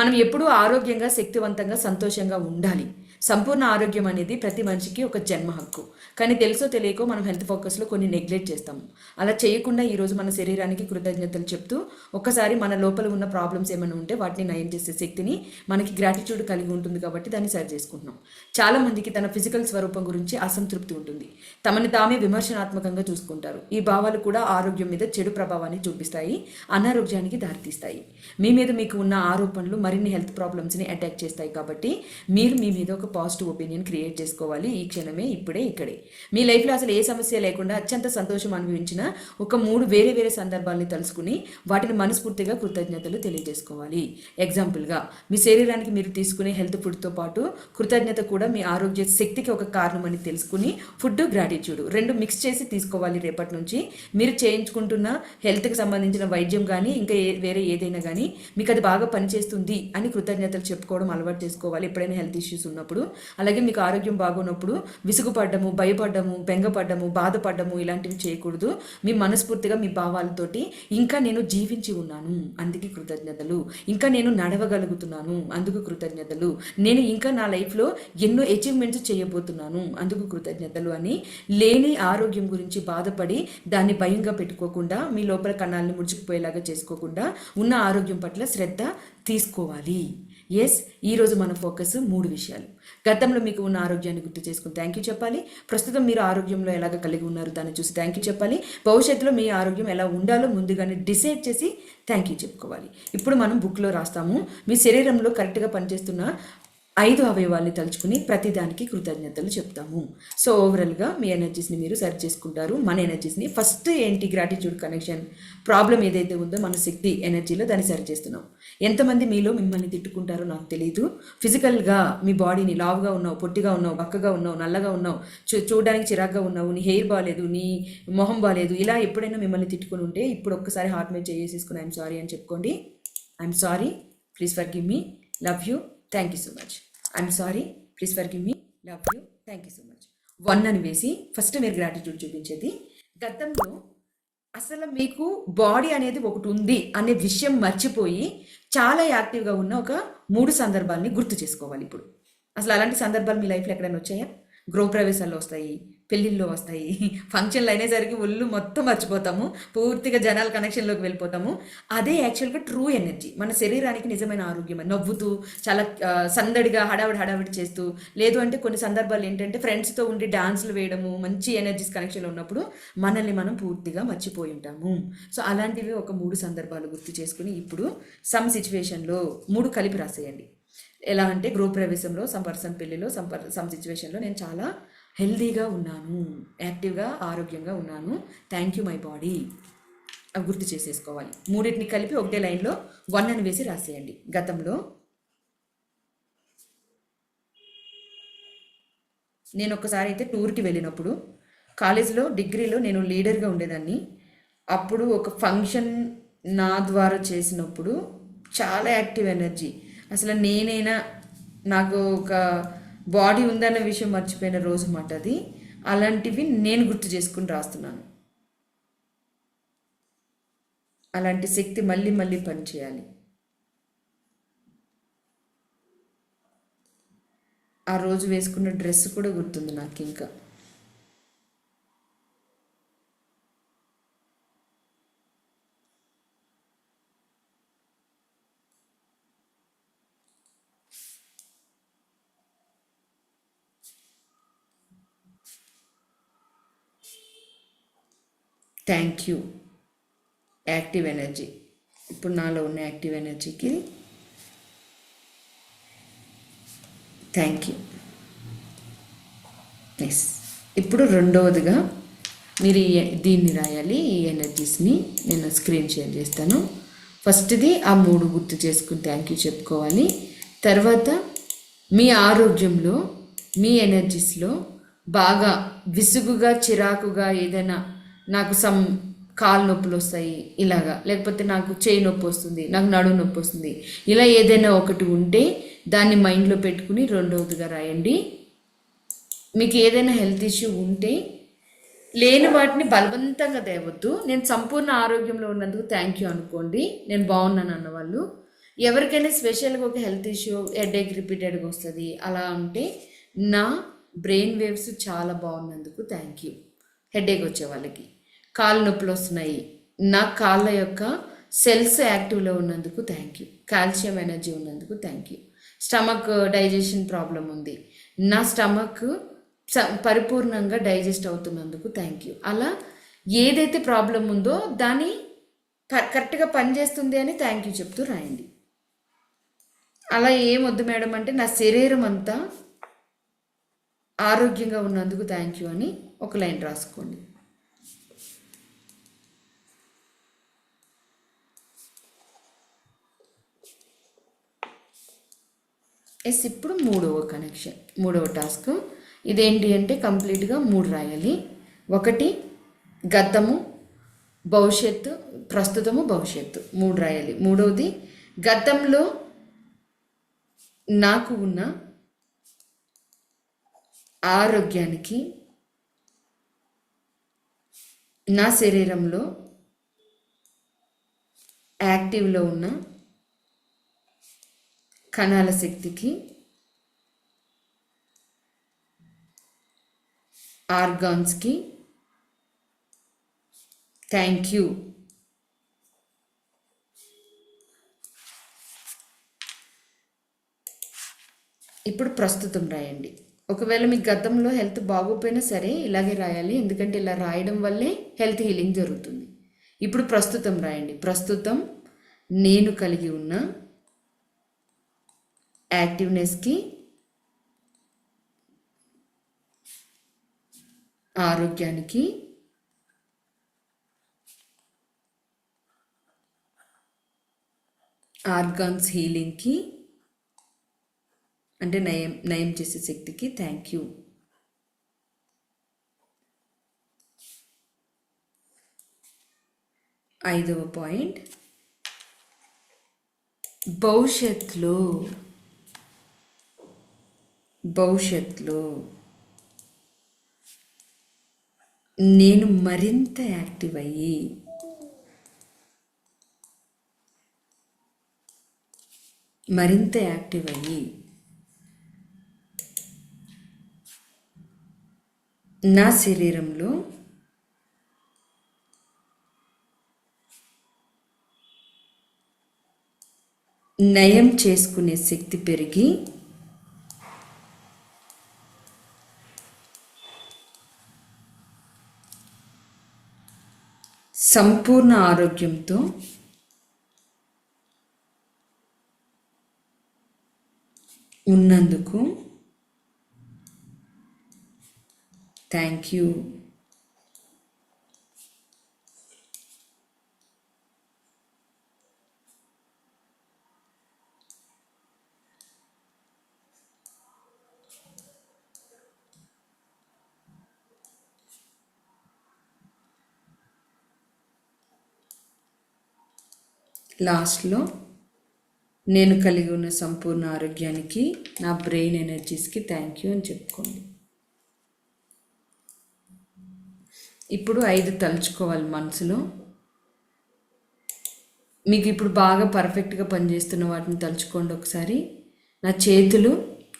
మనం ఎప్పుడూ ఆరోగ్యంగా, శక్తివంతంగా, సంతోషంగా ఉండాలి. సంపూర్ణ ఆరోగ్యం అనేది ప్రతి మనిషికి ఒక జన్మ హక్కు. కానీ తెలుసో తెలియకో మనం హెల్త్ ఫోకస్లో కొన్ని నెగ్లెక్ట్ చేస్తాము. అలా చేయకుండా ఈరోజు మన శరీరానికి కృతజ్ఞతలు చెప్తూ ఒక్కసారి మన లోపల ఉన్న ప్రాబ్లమ్స్ ఏమైనా ఉంటే వాటిని నయం చేసే శక్తిని మనకి గ్రాటిట్యూడ్ కలిగి ఉంటుంది కాబట్టి దాన్ని సరి చేసుకుంటున్నాం. చాలామందికి తన ఫిజికల్ స్వరూపం గురించి అసంతృప్తి ఉంటుంది, తమని తామే విమర్శనాత్మకంగా చూసుకుంటారు. ఈ భావాలు కూడా ఆరోగ్యం మీద చెడు ప్రభావాన్ని చూపిస్తాయి, అనారోగ్యానికి దారితీస్తాయి. మీ మీద మీకు ఉన్న ఆరోపణలు మరిన్ని హెల్త్ ప్రాబ్లమ్స్ని అటాక్ చేస్తాయి. కాబట్టి మీరు మీ మీద ఒక పాజిటివ్ ఒపీనియన్ క్రియేట్ చేసుకోవాలి. ఈ క్షణమే, ఇప్పుడే, ఇక్కడే. మీ లైఫ్లో అసలు ఏ సమస్య లేకుండా అత్యంత సంతోషం అనుభవించిన ఒక 3 వేరే సందర్భాలని తెలుసుకుని వాటిని మనస్ఫూర్తిగా కృతజ్ఞతలు తెలియజేసుకోవాలి. ఎగ్జాంపుల్గా మీ శరీరానికి మీరు తీసుకునే హెల్త్ ఫుడ్తో పాటు కృతజ్ఞత కూడా మీ ఆరోగ్య శక్తికి ఒక కారణం అని తెలుసుకుని ఫుడ్, గ్రాటిట్యూడ్ 2 మిక్స్ చేసి తీసుకోవాలి. రేపటి నుంచి మీరు చేయించుకుంటున్న హెల్త్కి సంబంధించిన వైద్యం కానీ ఇంకా వేరే ఏదైనా కానీ మీకు అది బాగా పనిచేస్తుంది అని కృతజ్ఞతలు చెప్పుకోవడం అలవాటు చేసుకోవాలి ఎప్పుడైనా హెల్త్ ఇష్యూస్ ఉన్నప్పుడు. అలాగే మీకు ఆరోగ్యం బాగున్నప్పుడు విసుగుపడ్డము, భయపడ్డము, బెంగపడ్డము, బాధపడ్డము ఇలాంటివి చేయకూడదు. మీ మనస్ఫూర్తిగా మీ భావాలతోటి ఇంకా నేను జీవించి ఉన్నాను అందుకు కృతజ్ఞతలు, ఇంకా నేను నడవగలుగుతున్నాను అందుకు కృతజ్ఞతలు, నేను ఇంకా నా లైఫ్లో ఎన్నో అచీవ్మెంట్స్ చేయబోతున్నాను అందుకు కృతజ్ఞతలు అని లేని ఆరోగ్యం గురించి బాధపడి దాన్ని భయంగా పెట్టుకోకుండా, మీ లోపల కణాలను ముడుచుకుపోయేలాగా చేసుకోకుండా ఉన్న ఆరోగ్యం పట్ల శ్రద్ధ తీసుకోవాలి. ఎస్, ఈరోజు మన ఫోకస్ 3 విషయాలు. గతంలో మీకు ఉన్న ఆరోగ్యాన్ని గుర్తు చేసుకుని థ్యాంక్ యూ చెప్పాలి. ప్రస్తుతం మీరు ఆరోగ్యంలో ఎలాగ కలిగి ఉన్నారు దాన్ని చూసి థ్యాంక్ యూ చెప్పాలి. భవిష్యత్తులో మీ ఆరోగ్యం ఎలా ఉండాలో ముందుగానే డిసైడ్ చేసి థ్యాంక్ యూ చెప్పుకోవాలి. ఇప్పుడు మనం బుక్లో రాస్తాము. మీ శరీరంలో కరెక్ట్గా పనిచేస్తున్న 5 అవయవాల్ని తలుచుకుని ప్రతిదానికి కృతజ్ఞతలు చెప్తాము. సో ఓవరాల్గా మీ ఎనర్జీస్ని మీరు సరి చేసుకుంటారు. మన ఎనర్జీస్ని ఫస్ట్ ఏంటి, గ్రాటిట్యూడ్ కనెక్షన్. ప్రాబ్లం ఏదైతే ఉందో మన శక్తి ఎనర్జీలో దాన్ని సరి చేస్తున్నాం. ఎంతమంది మీలో మిమ్మల్ని తిట్టుకుంటారో నాకు తెలియదు. ఫిజికల్గా మీ బాడీని లావుగా ఉన్నావు, పొట్టిగా ఉన్నావు, బక్కగా ఉన్నావు, నల్లగా ఉన్నావు, చూడడానికి చిరాగ్గా ఉన్నావు, నీ హెయిర్ బాగాలేదు, నీ మొహం బాగాలేదు, ఇలా ఎప్పుడైనా మిమ్మల్ని తిట్టుకుని ఉంటే ఇప్పుడు ఒక్కసారి హార్ట్ మీద చేసేసుకుని ఐఎమ్ సారీ అని చెప్పుకోండి. I'm sorry, please forgive me, love you, thank you so much. I'm sorry, please forgive me, love you, thank you so much. 1 అని వేసి ఫస్ట్ మీరు గ్రాటిట్యూడ్ చూపించేది. గతంలో అసలు మీకు బాడీ అనేది ఒకటి ఉంది అనే విషయం మర్చిపోయి చాలా యాక్టివ్గా ఉన్న ఒక 3 సందర్భాలని గుర్తు చేసుకోవాలి. ఇప్పుడు అసలు అలాంటి సందర్భాలు మీ లైఫ్లో ఎక్కడైనా వచ్చాయా? గృహప్రవేశాల్లో వస్తాయి, పెళ్ళిళ్ళు వస్తాయి, ఫంక్షన్లు అయినేసరికి ఒళ్ళు మొత్తం మర్చిపోతాము, పూర్తిగా జనాల కనెక్షన్లోకి వెళ్ళిపోతాము. అదే యాక్చువల్గా ట్రూ ఎనర్జీ, మన శరీరానికి నిజమైన ఆరోగ్యం. నవ్వుతూ చాలా సందడిగా హడావిడి చేస్తూ, లేదు అంటే కొన్ని సందర్భాలు ఏంటంటే ఫ్రెండ్స్తో ఉండి డాన్సులు వేయడము, మంచి ఎనర్జీస్ కనెక్షన్లో ఉన్నప్పుడు మనల్ని మనం పూర్తిగా మర్చిపోయి ఉంటాము. సో అలాంటివి ఒక 3 సందర్భాలు గుర్తు చేసుకుని ఇప్పుడు సమ్ సిచ్యువేషన్లో 3 కలిపి రాసేయండి. ఎలా అంటే గృహప్రవేశంలో, సమ్ పర్సన్ పెళ్ళిలో, సమ్ సిచ్యువేషన్లో నేను చాలా హెల్దీగా ఉన్నాను, యాక్టివ్గా ఆరోగ్యంగా ఉన్నాను, థ్యాంక్ యూ మై బాడీ, అవి గుర్తు చేసేసుకోవాలి. మూడింటిని కలిపి ఒకటే లైన్లో 1 అని వేసి రాసేయండి. గతంలో నేను ఒకసారి అయితే టూర్కి వెళ్ళినప్పుడు, కాలేజీలో డిగ్రీలో నేను లీడర్గా ఉండేదాన్ని. అప్పుడు ఒక ఫంక్షన్ నా ద్వారా చేసినప్పుడు చాలా యాక్టివ్ ఎనర్జీ, అసలు నేనైనా నాకు ఒక బాడీ ఉందన్న విషయం మర్చిపోయిన రోజు మాట అది. అలాంటివి నేను గుర్తు చేసుకుని రాస్తున్నాను. అలాంటి శక్తి మళ్ళీ మళ్ళీ పనిచేయాలి. ఆ రోజు వేసుకున్న డ్రెస్ కూడా గుర్తుంది నాకు ఇంకా. Thank you active energy. ఇప్పుడు నాలో ఉన్న యాక్టివ్ ఎనర్జీకి థ్యాంక్ యూ. ఎస్, ఇప్పుడు రెండవదిగా మీరు దీన్ని రాయాలి. ఈ ఎనర్జీస్ని నేను స్క్రీన్ షేర్ చేస్తాను. ఫస్ట్ది ఆ 3 గుర్తు చేసుకుని థ్యాంక్ యూ చెప్పుకోవాలి. తర్వాత మీ ఆరోగ్యంలో, మీ ఎనర్జీస్లో బాగా విసుగుగా, చిరాకుగా ఏదైనా, నాకు కాలు నొప్పులు వస్తాయి ఇలాగా, లేకపోతే నాకు చేయి నొప్పి వస్తుంది, నాకు నడుము నొప్పి వస్తుంది, ఇలా ఏదైనా ఒకటి ఉంటే దాన్ని మైండ్లో పెట్టుకుని రెండవదిగా రాయండి. మీకు ఏదైనా హెల్త్ ఇష్యూ ఉంటే లేని వాటిని బలవంతంగా తేవద్దు. నేను సంపూర్ణ ఆరోగ్యంలో ఉన్నందుకు థ్యాంక్ యూ అనుకోండి, నేను బాగున్నాను అన్నవాళ్ళు. ఎవరికైనా స్పెషల్గా ఒక హెల్త్ ఇష్యూ, హెడేక్ రిపీటెడ్గా వస్తుంది అలా ఉంటే, నా బ్రెయిన్ వేవ్స్ చాలా బాగున్నందుకు థ్యాంక్ యూ. హెడేక్ వచ్చే వాళ్ళకి, కాళ్ళ నొప్పులు వస్తున్నాయి, నా కాళ్ళ యొక్క సెల్స్ యాక్టివ్లో ఉన్నందుకు థ్యాంక్ యూ. కాల్షియం ఎనర్జీ ఉన్నందుకు thank you. Stomach digestion problem ఉంది, నా స్టమక్ పరిపూర్ణంగా డైజెస్ట్ అవుతున్నందుకు థ్యాంక్ యూ. అలా ఏదైతే ప్రాబ్లం ఉందో దాన్ని కరెక్ట్గా పనిచేస్తుంది అని థ్యాంక్ యూ చెప్తూ రాయండి. అలా ఏమొద్దు మేడం అంటే, నా శరీరం అంతా ఆరోగ్యంగా ఉన్నందుకు థ్యాంక్ యూ అని ఒక లైన్ రాసుకోండి. ఎస్, ఇప్పుడు మూడవ టాస్క్ ఇదేంటి అంటే కంప్లీట్గా 3 రాయాలి. ఒకటి గతము, భవిష్యత్తు, ప్రస్తుతము, భవిష్యత్తు 3 రాయాలి. మూడవది గతంలో నాకు ఉన్న ఆరోగ్యానికి, నా శరీరంలో యాక్టివ్లో ఉన్న కణాల శక్తికి, ఆర్గాన్స్కి థ్యాంక్ యూ. ఇప్పుడు ప్రస్తుతం రాయండి. ఒకవేళ మీకు గతంలో హెల్త్ బాగోపోయినా సరే ఇలాగే రాయాలి, ఎందుకంటే ఇలా రాయడం వల్లే హెల్త్ హీలింగ్ జరుగుతుంది. ఇప్పుడు ప్రస్తుతం రాయండి. ప్రస్తుతం నేను కలిగి ఉన్న యాక్టివ్నెస్కి, ఆరోగ్యానికి, ఆర్గాన్స్ హీలింగ్కి, అంటే నయం చేసే శక్తికి థ్యాంక్ యూ. ఐదవ పాయింట్, భవిష్యత్తులో నేను మరింత యాక్టివ్ అయ్యి నా శరీరంలో నయం చేసుకునే శక్తి పెరిగి సంపూర్ణ ఆరోగ్యంతో ఉన్నందుకు థ్యాంక్ యూ. లాస్ట్లో నేను కలిగి ఉన్న సంపూర్ణ ఆరోగ్యానికి, నా బ్రెయిన్ ఎనర్జీస్కి థ్యాంక్ యూ అని చెప్పుకోండి. ఇప్పుడు 5 తలుచుకోవాలి మనసులో. మీకు ఇప్పుడు బాగా పర్ఫెక్ట్గా పనిచేస్తున్న వాటిని తలుచుకోండి ఒకసారి. నా చేతులు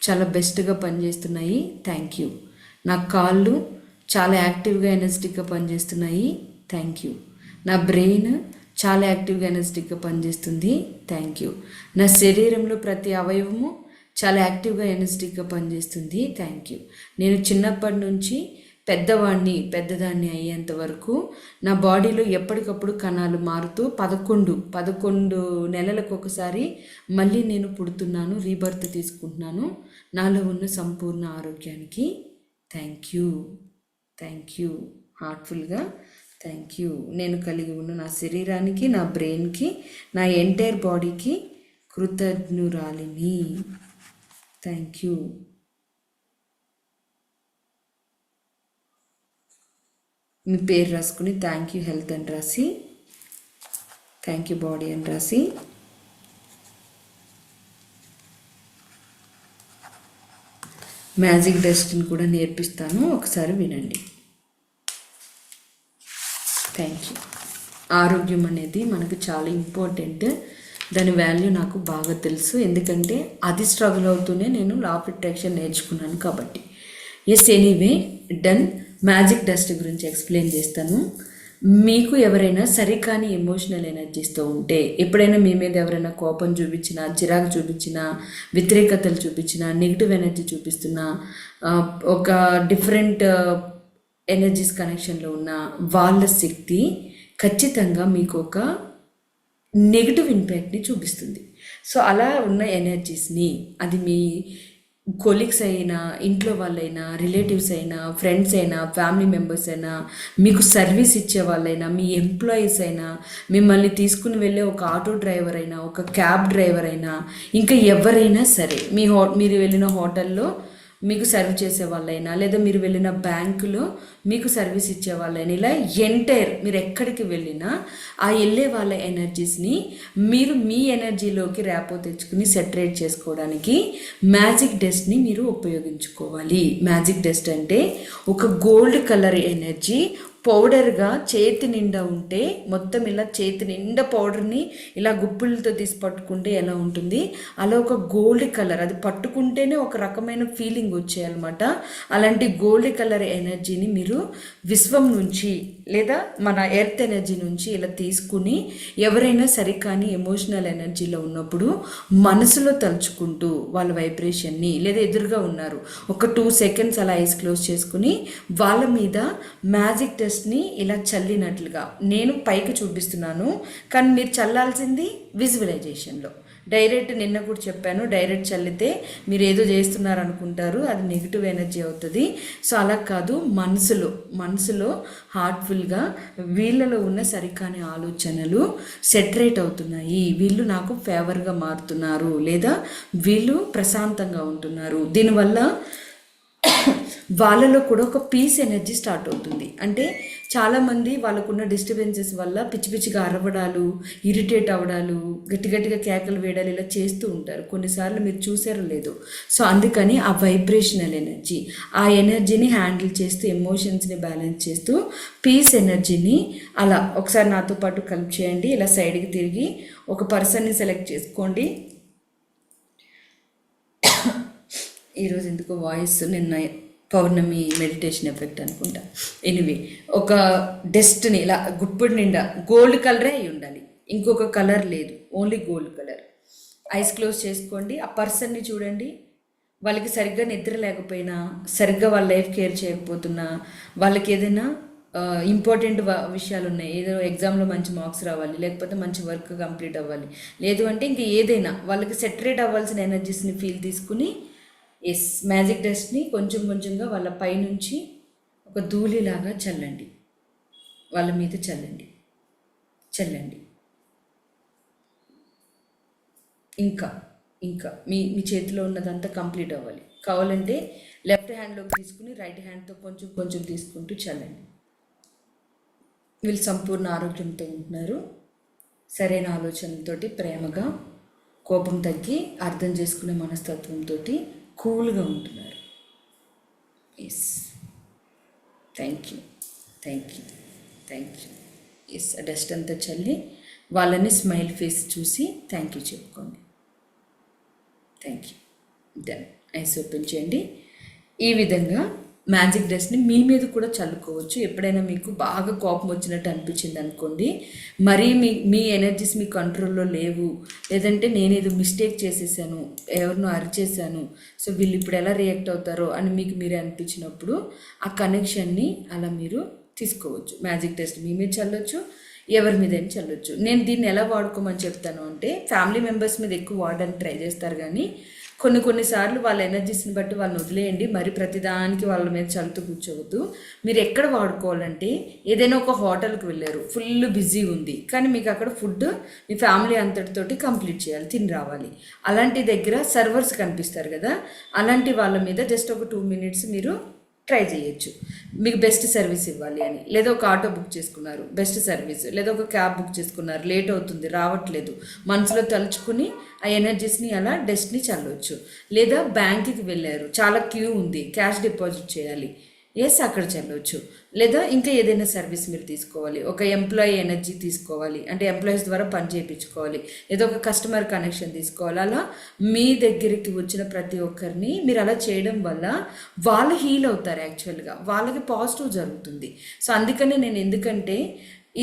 చాలా బెస్ట్గా పనిచేస్తున్నాయి, థ్యాంక్ యూ. నా కాళ్ళు చాలా యాక్టివ్గా ఎనర్జెటిక్గా పనిచేస్తున్నాయి, థ్యాంక్ యూ. నా బ్రెయిన్ చాలా యాక్టివ్గా ఎనర్జెటిక్గా పనిచేస్తుంది, థ్యాంక్ యూ. నా శరీరంలో ప్రతి అవయవము చాలా యాక్టివ్గా ఎనర్జెటిక్గా పనిచేస్తుంది, థ్యాంక్ యూ. నేను చిన్నప్పటి నుంచి పెద్దదాన్ని అయ్యేంత వరకు నా బాడీలో ఎప్పటికప్పుడు కణాలు మారుతూ 11 నెలలకు ఒకసారి మళ్ళీ నేను పుడుతున్నాను, రీబర్త్ తీసుకుంటున్నాను. నాలో ఉన్న సంపూర్ణ ఆరోగ్యానికి థ్యాంక్ యూ హార్ట్ఫుల్గా థ్యాంక్ యూ. నేను కలిగి ఉన్న నా శరీరానికి, నా బ్రెయిన్కి, నా ఎంటైర్ బాడీకి కృతజ్ఞురాలిని, థ్యాంక్ యూ. మీ పేరు రాసుకుని థ్యాంక్ యూ హెల్త్ అని రాసి, థ్యాంక్ యూ బాడీ అని రాసి, మ్యాజిక్ డస్ట్ని కూడా నేర్పిస్తాను, ఒకసారి వినండి. Thank you. ఆరోగ్యం అనేది మనకు చాలా ఇంపార్టెంట్. దాని వాల్యూ నాకు బాగా తెలుసు, ఎందుకంటే అది స్ట్రగుల్ అవుతూనే నేను లా ఆఫ్ అట్రాక్షన్ నేర్చుకున్నాను కాబట్టి. Anyway done. మ్యాజిక్ డస్ట్ గురించి ఎక్స్ప్లెయిన్ చేస్తాను. మీకు ఎవరైనా సరికాని ఎమోషనల్ ఎనర్జీస్తో ఉంటే, ఎప్పుడైనా మీ మీద ఎవరైనా కోపం చూపించినా, చిరాకు చూపించినా, వ్యతిరేకతలు చూపించినా, నెగిటివ్ ఎనర్జీ చూపిస్తున్నా, ఒక డిఫరెంట్ ఎనర్జీస్ కనెక్షన్లో ఉన్న వాళ్ళ శక్తి ఖచ్చితంగా మీకు ఒక నెగిటివ్ ఇంపాక్ట్ని చూపిస్తుంది. సో అలా ఉన్న ఎనర్జీస్ని, అది మీ కొలీగ్స్ అయినా, ఇంట్లో వాళ్ళైనా, రిలేటివ్స్ అయినా, ఫ్రెండ్స్ అయినా, ఫ్యామిలీ మెంబర్స్ అయినా, మీకు సర్వీస్ ఇచ్చే వాళ్ళైనా, మీ ఎంప్లాయీస్ అయినా, మిమ్మల్ని తీసుకుని వెళ్ళే ఒక ఆటో డ్రైవర్ అయినా, ఒక క్యాబ్ డ్రైవర్ అయినా, ఇంకా ఎవరైనా సరే, మీరు వెళ్ళిన హోటల్లో మీకు సర్వ్ చేసే వాళ్ళైనా, లేదా మీరు వెళ్ళిన బ్యాంకులో మీకు సర్వీస్ ఇచ్చే వాళ్ళైనా, ఇలా ఎంటైర్ మీరు ఎక్కడికి వెళ్ళినా ఆ వెళ్ళే వాళ్ళ ఎనర్జీస్ని మీరు మీ ఎనర్జీలోకి ర్యాపో తెచ్చుకుని సెటరేట్ చేసుకోవడానికి మ్యాజిక్ డస్ట్ని మీరు ఉపయోగించుకోవాలి. మ్యాజిక్ డస్ట్ అంటే ఒక గోల్డ్ కలర్ ఎనర్జీ పౌడర్గా చేతి నిండా ఉంటే, మొత్తం ఇలా చేతి నిండా పౌడర్ని ఇలా గుప్పిళ్ళతో తీసి పట్టుకుంటే ఎలా ఉంటుంది, అలా ఒక గోల్డ్ కలర్, అది పట్టుకుంటేనే ఒక రకమైన ఫీలింగ్ వచ్చేయాలన్నమాట. అలాంటి గోల్డ్ కలర్ ఎనర్జీని మీరు విశ్వం నుంచి లేదా మన ఎర్త్ ఎనర్జీ నుంచి ఇలా తీసుకుని, ఎవరైనా సరికాని ఎమోషనల్ ఎనర్జీలో ఉన్నప్పుడు మనసులో తలుచుకుంటూ వాళ్ళ వైబ్రేషన్ని, లేదా ఎదురుగా ఉన్నారు ఒక 2 సెకండ్స్ అలా ఐస్ క్లోజ్ చేసుకుని వాళ్ళ మీద మ్యాజిక్ టెస్ట్ని ఇలా చల్లినట్లుగా నేను పైకి చూపిస్తున్నాను, కానీ మీరు చల్లాల్సింది విజువలైజేషన్లో. డైరెక్ట్ నిన్న కూడా చెప్పాను, డైరెక్ట్ చల్లితే మీరు ఏదో చేస్తున్నారు అనుకుంటారు, అది నెగిటివ్ ఎనర్జీ అవుతుంది. సో అలా కాదు, మనసులో హార్ట్ఫుల్గా వీళ్ళలో ఉన్న సరికాని ఆలోచనలు సెటరేట్ అవుతున్నాయి, వీళ్ళు నాకు ఫేవర్గా మారుతున్నారు, లేదా వీళ్ళు ప్రశాంతంగా ఉంటున్నారు. దీనివల్ల వాళ్ళలో కూడా ఒక పీస్ ఎనర్జీ స్టార్ట్ అవుతుంది. అంటే చాలామంది వాళ్ళకున్న డిస్టర్బెన్సెస్ వల్ల పిచ్చి పిచ్చిగా అరవడాలు, ఇరిటేట్ అవ్వడాలు, గట్టిగా కేకలు వేయడాలు ఇలా చేస్తూ ఉంటారు. కొన్నిసార్లు మీరు చూసారో లేదో. సో అందుకని ఆ వైబ్రేషనల్ ఎనర్జీ, ఆ ఎనర్జీని హ్యాండిల్ చేస్తూ, ఎమోషన్స్ని బ్యాలెన్స్ చేస్తూ, పీస్ ఎనర్జీని అలా ఒకసారి నాతో పాటు కలుపు చేయండి. ఇలా సైడ్కి తిరిగి ఒక పర్సన్ని సెలెక్ట్ చేసుకోండి. ఈరోజు ఎందుకో వాయిస్ నిన్న పౌర్ణమి మెడిటేషన్ ఎఫెక్ట్ అనుకుంటా. ఎనివే ఒక డస్ట్ని ఇలా గుప్పుడు నిండా గోల్డ్ కలరే అయి ఉండాలి, ఇంకొక కలర్ లేదు, only gold colour. Ice close చేసుకోండి. ఆ పర్సన్ని చూడండి. వాళ్ళకి సరిగ్గా నిద్ర లేకపోయినా, సరిగ్గా వాళ్ళ లైఫ్ కేర్ చేయకపోతున్నా, వాళ్ళకి ఏదైనా ఇంపార్టెంట్ విషయాలు ఉన్నాయి, ఏదో ఎగ్జామ్లో మంచి మార్క్స్ రావాలి, లేకపోతే మంచి వర్క్ కంప్లీట్ అవ్వాలి, లేదు అంటే ఇంక ఏదైనా వాళ్ళకి సెటరేట్ అవ్వాల్సిన ఎనర్జీస్ని ఫీల్ తీసుకుని మ్యాజిక్ డస్ట్ని కొంచెం కొంచెంగా వాళ్ళ పైనుంచి ఒక ధూళిలాగా చల్లండి, వాళ్ళ మీద చల్లండి. ఇంకా ఇంకా మీ మీ చేతిలో ఉన్నదంతా కంప్లీట్ అవ్వాలి. కావాలంటే లెఫ్ట్ హ్యాండ్లోకి తీసుకుని రైట్ హ్యాండ్తో కొంచెం కొంచెం తీసుకుంటూ చల్లండి. వీళ్ళు సంపూర్ణ ఆరోగ్యంతో ఉంటున్నారు, సరైన ఆలోచనలతోటి, ప్రేమగా, కోపం తగ్గి అర్థం చేసుకునే మనస్తత్వంతో కూల్గా ఉంటున్నారు. Thank you. ఆ డస్ట్ అంతా చల్లి వాళ్ళని స్మైల్ ఫేస్ చూసి థ్యాంక్ యూ చెప్పుకోండి. Thank you. Done. Eyes open చేయండి. ఈ విధంగా మ్యాజిక్ డస్ట్ని మీ మీద కూడా చల్లుకోవచ్చు. ఎప్పుడైనా మీకు బాగా కోపం వచ్చినట్టు అనిపించింది అనుకోండి, మరీ మీ ఎనర్జీస్ మీ కంట్రోల్లో లేవు, లేదంటే నేను ఏదో మిస్టేక్ చేసేసాను, ఎవరినో అరిచేసాను, సో వీళ్ళు ఇప్పుడు ఎలా రియాక్ట్ అవుతారో అని మీకు మీరే అనిపించినప్పుడు ఆ కనెక్షన్ని అలా మీరు తీసుకోవచ్చు. మ్యాజిక్ డస్ట్ మీ మీద చల్లొచ్చు, ఎవరి మీద అయినా చల్లొచ్చు. నేను దీన్ని ఎలా వాడుకోమని చెప్తాను అంటే, ఫ్యామిలీ మెంబర్స్ మీద ఎక్కువ వాడడానికి ట్రై చేస్తారు, కానీ కొన్నిసార్లు వాళ్ళ ఎనర్జీస్ని బట్టి వాళ్ళని వదిలేయండి. మరి ప్రతిదానికి వాళ్ళ మీద చల్లుతూ కూర్చోవద్దు. మీరు ఎక్కడ వాడుకోవాలంటే, ఏదైనా ఒక హోటల్కి వెళ్ళారు, ఫుల్ బిజీ ఉంది, కానీ మీకు అక్కడ ఫుడ్ మీ ఫ్యామిలీ అంతటితోటి కంప్లీట్ చేయాలి, తిని రావాలి. అలాంటి దగ్గర సర్వర్స్ కనిపిస్తారు కదా, అలాంటి వాళ్ళ మీద జస్ట్ ఒక 2 minutes మీరు ట్రై చేయొచ్చు. మీకు బెస్ట్ సర్వీస్ ఇవ్వాలి అని, లేదా ఒక ఆటో బుక్ చేసుకున్నారు, బెస్ట్ సర్వీస్, లేదా ఒక క్యాబ్ బుక్ చేసుకున్నారు, లేట్ అవుతుంది, రావట్లేదు, మనసులో తలుచుకుని ఆ ఎనర్జీస్ని అలా డస్ట్ని చల్లవచ్చు. లేదా బ్యాంకుకి వెళ్ళారు, చాలా క్యూ ఉంది, క్యాష్ డిపాజిట్ చేయాలి, అక్కడ చల్లవచ్చు. లేదా ఇంకా ఏదైనా సర్వీస్ మీరు తీసుకోవాలి, ఒక ఎంప్లాయీ ఎనర్జీ తీసుకోవాలి అంటే ఎంప్లాయీస్ ద్వారా పని చేయించుకోవాలి, లేదా ఒక కస్టమర్ కనెక్షన్ తీసుకోవాలి. అలా మీ దగ్గరికి వచ్చిన ప్రతి ఒక్కరిని మీరు అలా చేయడం వల్ల వాళ్ళు హీల్ అవుతారు, యాక్చువల్గా వాళ్ళకి పాజిటివ్ జరుగుతుంది. సో అందుకనే నేను ఎందుకంటే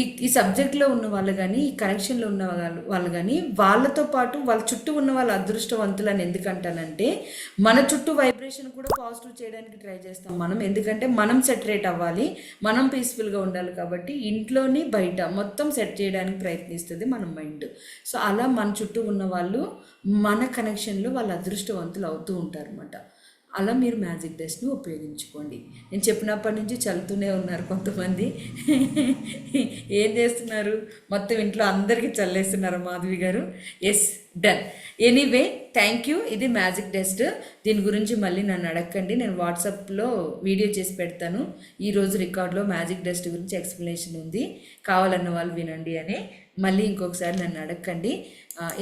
ఈ సబ్జెక్ట్లో ఉన్న వాళ్ళు కానీ, ఈ కనెక్షన్లో ఉన్న వాళ్ళు కానీ, వాళ్ళతో పాటు వాళ్ళ చుట్టూ ఉన్న వాళ్ళ అదృష్టవంతులు అని ఎందుకంటానంటే, మన చుట్టూ వైబ్రేషన్ కూడా పాజిటివ్ చేయడానికి ట్రై చేస్తాం మనం. ఎందుకంటే మనం సెటరేట్ అవ్వాలి, మనం పీస్ఫుల్గా ఉండాలి. కాబట్టి ఇంట్లోని బయట మొత్తం సెట్ చేయడానికి ప్రయత్నిస్తుంది మన మైండ్. సో అలా మన చుట్టూ ఉన్న వాళ్ళు మన కనెక్షన్లో వాళ్ళ అదృష్టవంతులు అవుతూ ఉంటారు అన్నమాట. అలా మీరు మ్యాజిక్ డస్ట్ని ఉపయోగించుకోండి. నేను చెప్పినప్పటి నుంచి చల్లుతూనే ఉన్నారు కొంతమంది. ఏం చేస్తున్నారు, మొత్తం ఇంట్లో అందరికీ చల్లేస్తున్నారు మాధవి గారు. డన్. Anyway thank you. ఇది మ్యాజిక్ డస్ట్. దీని గురించి మళ్ళీ నన్ను అడగండి, నేను వాట్సాప్లో వీడియో చేసి పెడతాను. ఈరోజు రికార్డులో మ్యాజిక్ డస్ట్ గురించి ఎక్స్ప్లెనేషన్ ఉంది, కావాలన్న వాళ్ళు వినండి అని. మళ్ళీ ఇంకొకసారి నన్ను అడగండి.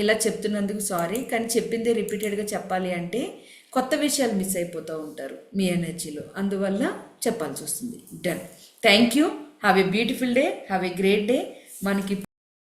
ఇలా చెప్తున్నందుకు సారీ, కానీ చెప్పిందే రిపీటెడ్గా చెప్పాలి అంటే కొత్త విషయాలు మిస్ అయిపోతూ ఉంటారు మీ ఎనర్జీలో, అందువల్ల చెప్పాల్సి వస్తుంది. Done. Thank you. Have a beautiful day, have a great day. మనకి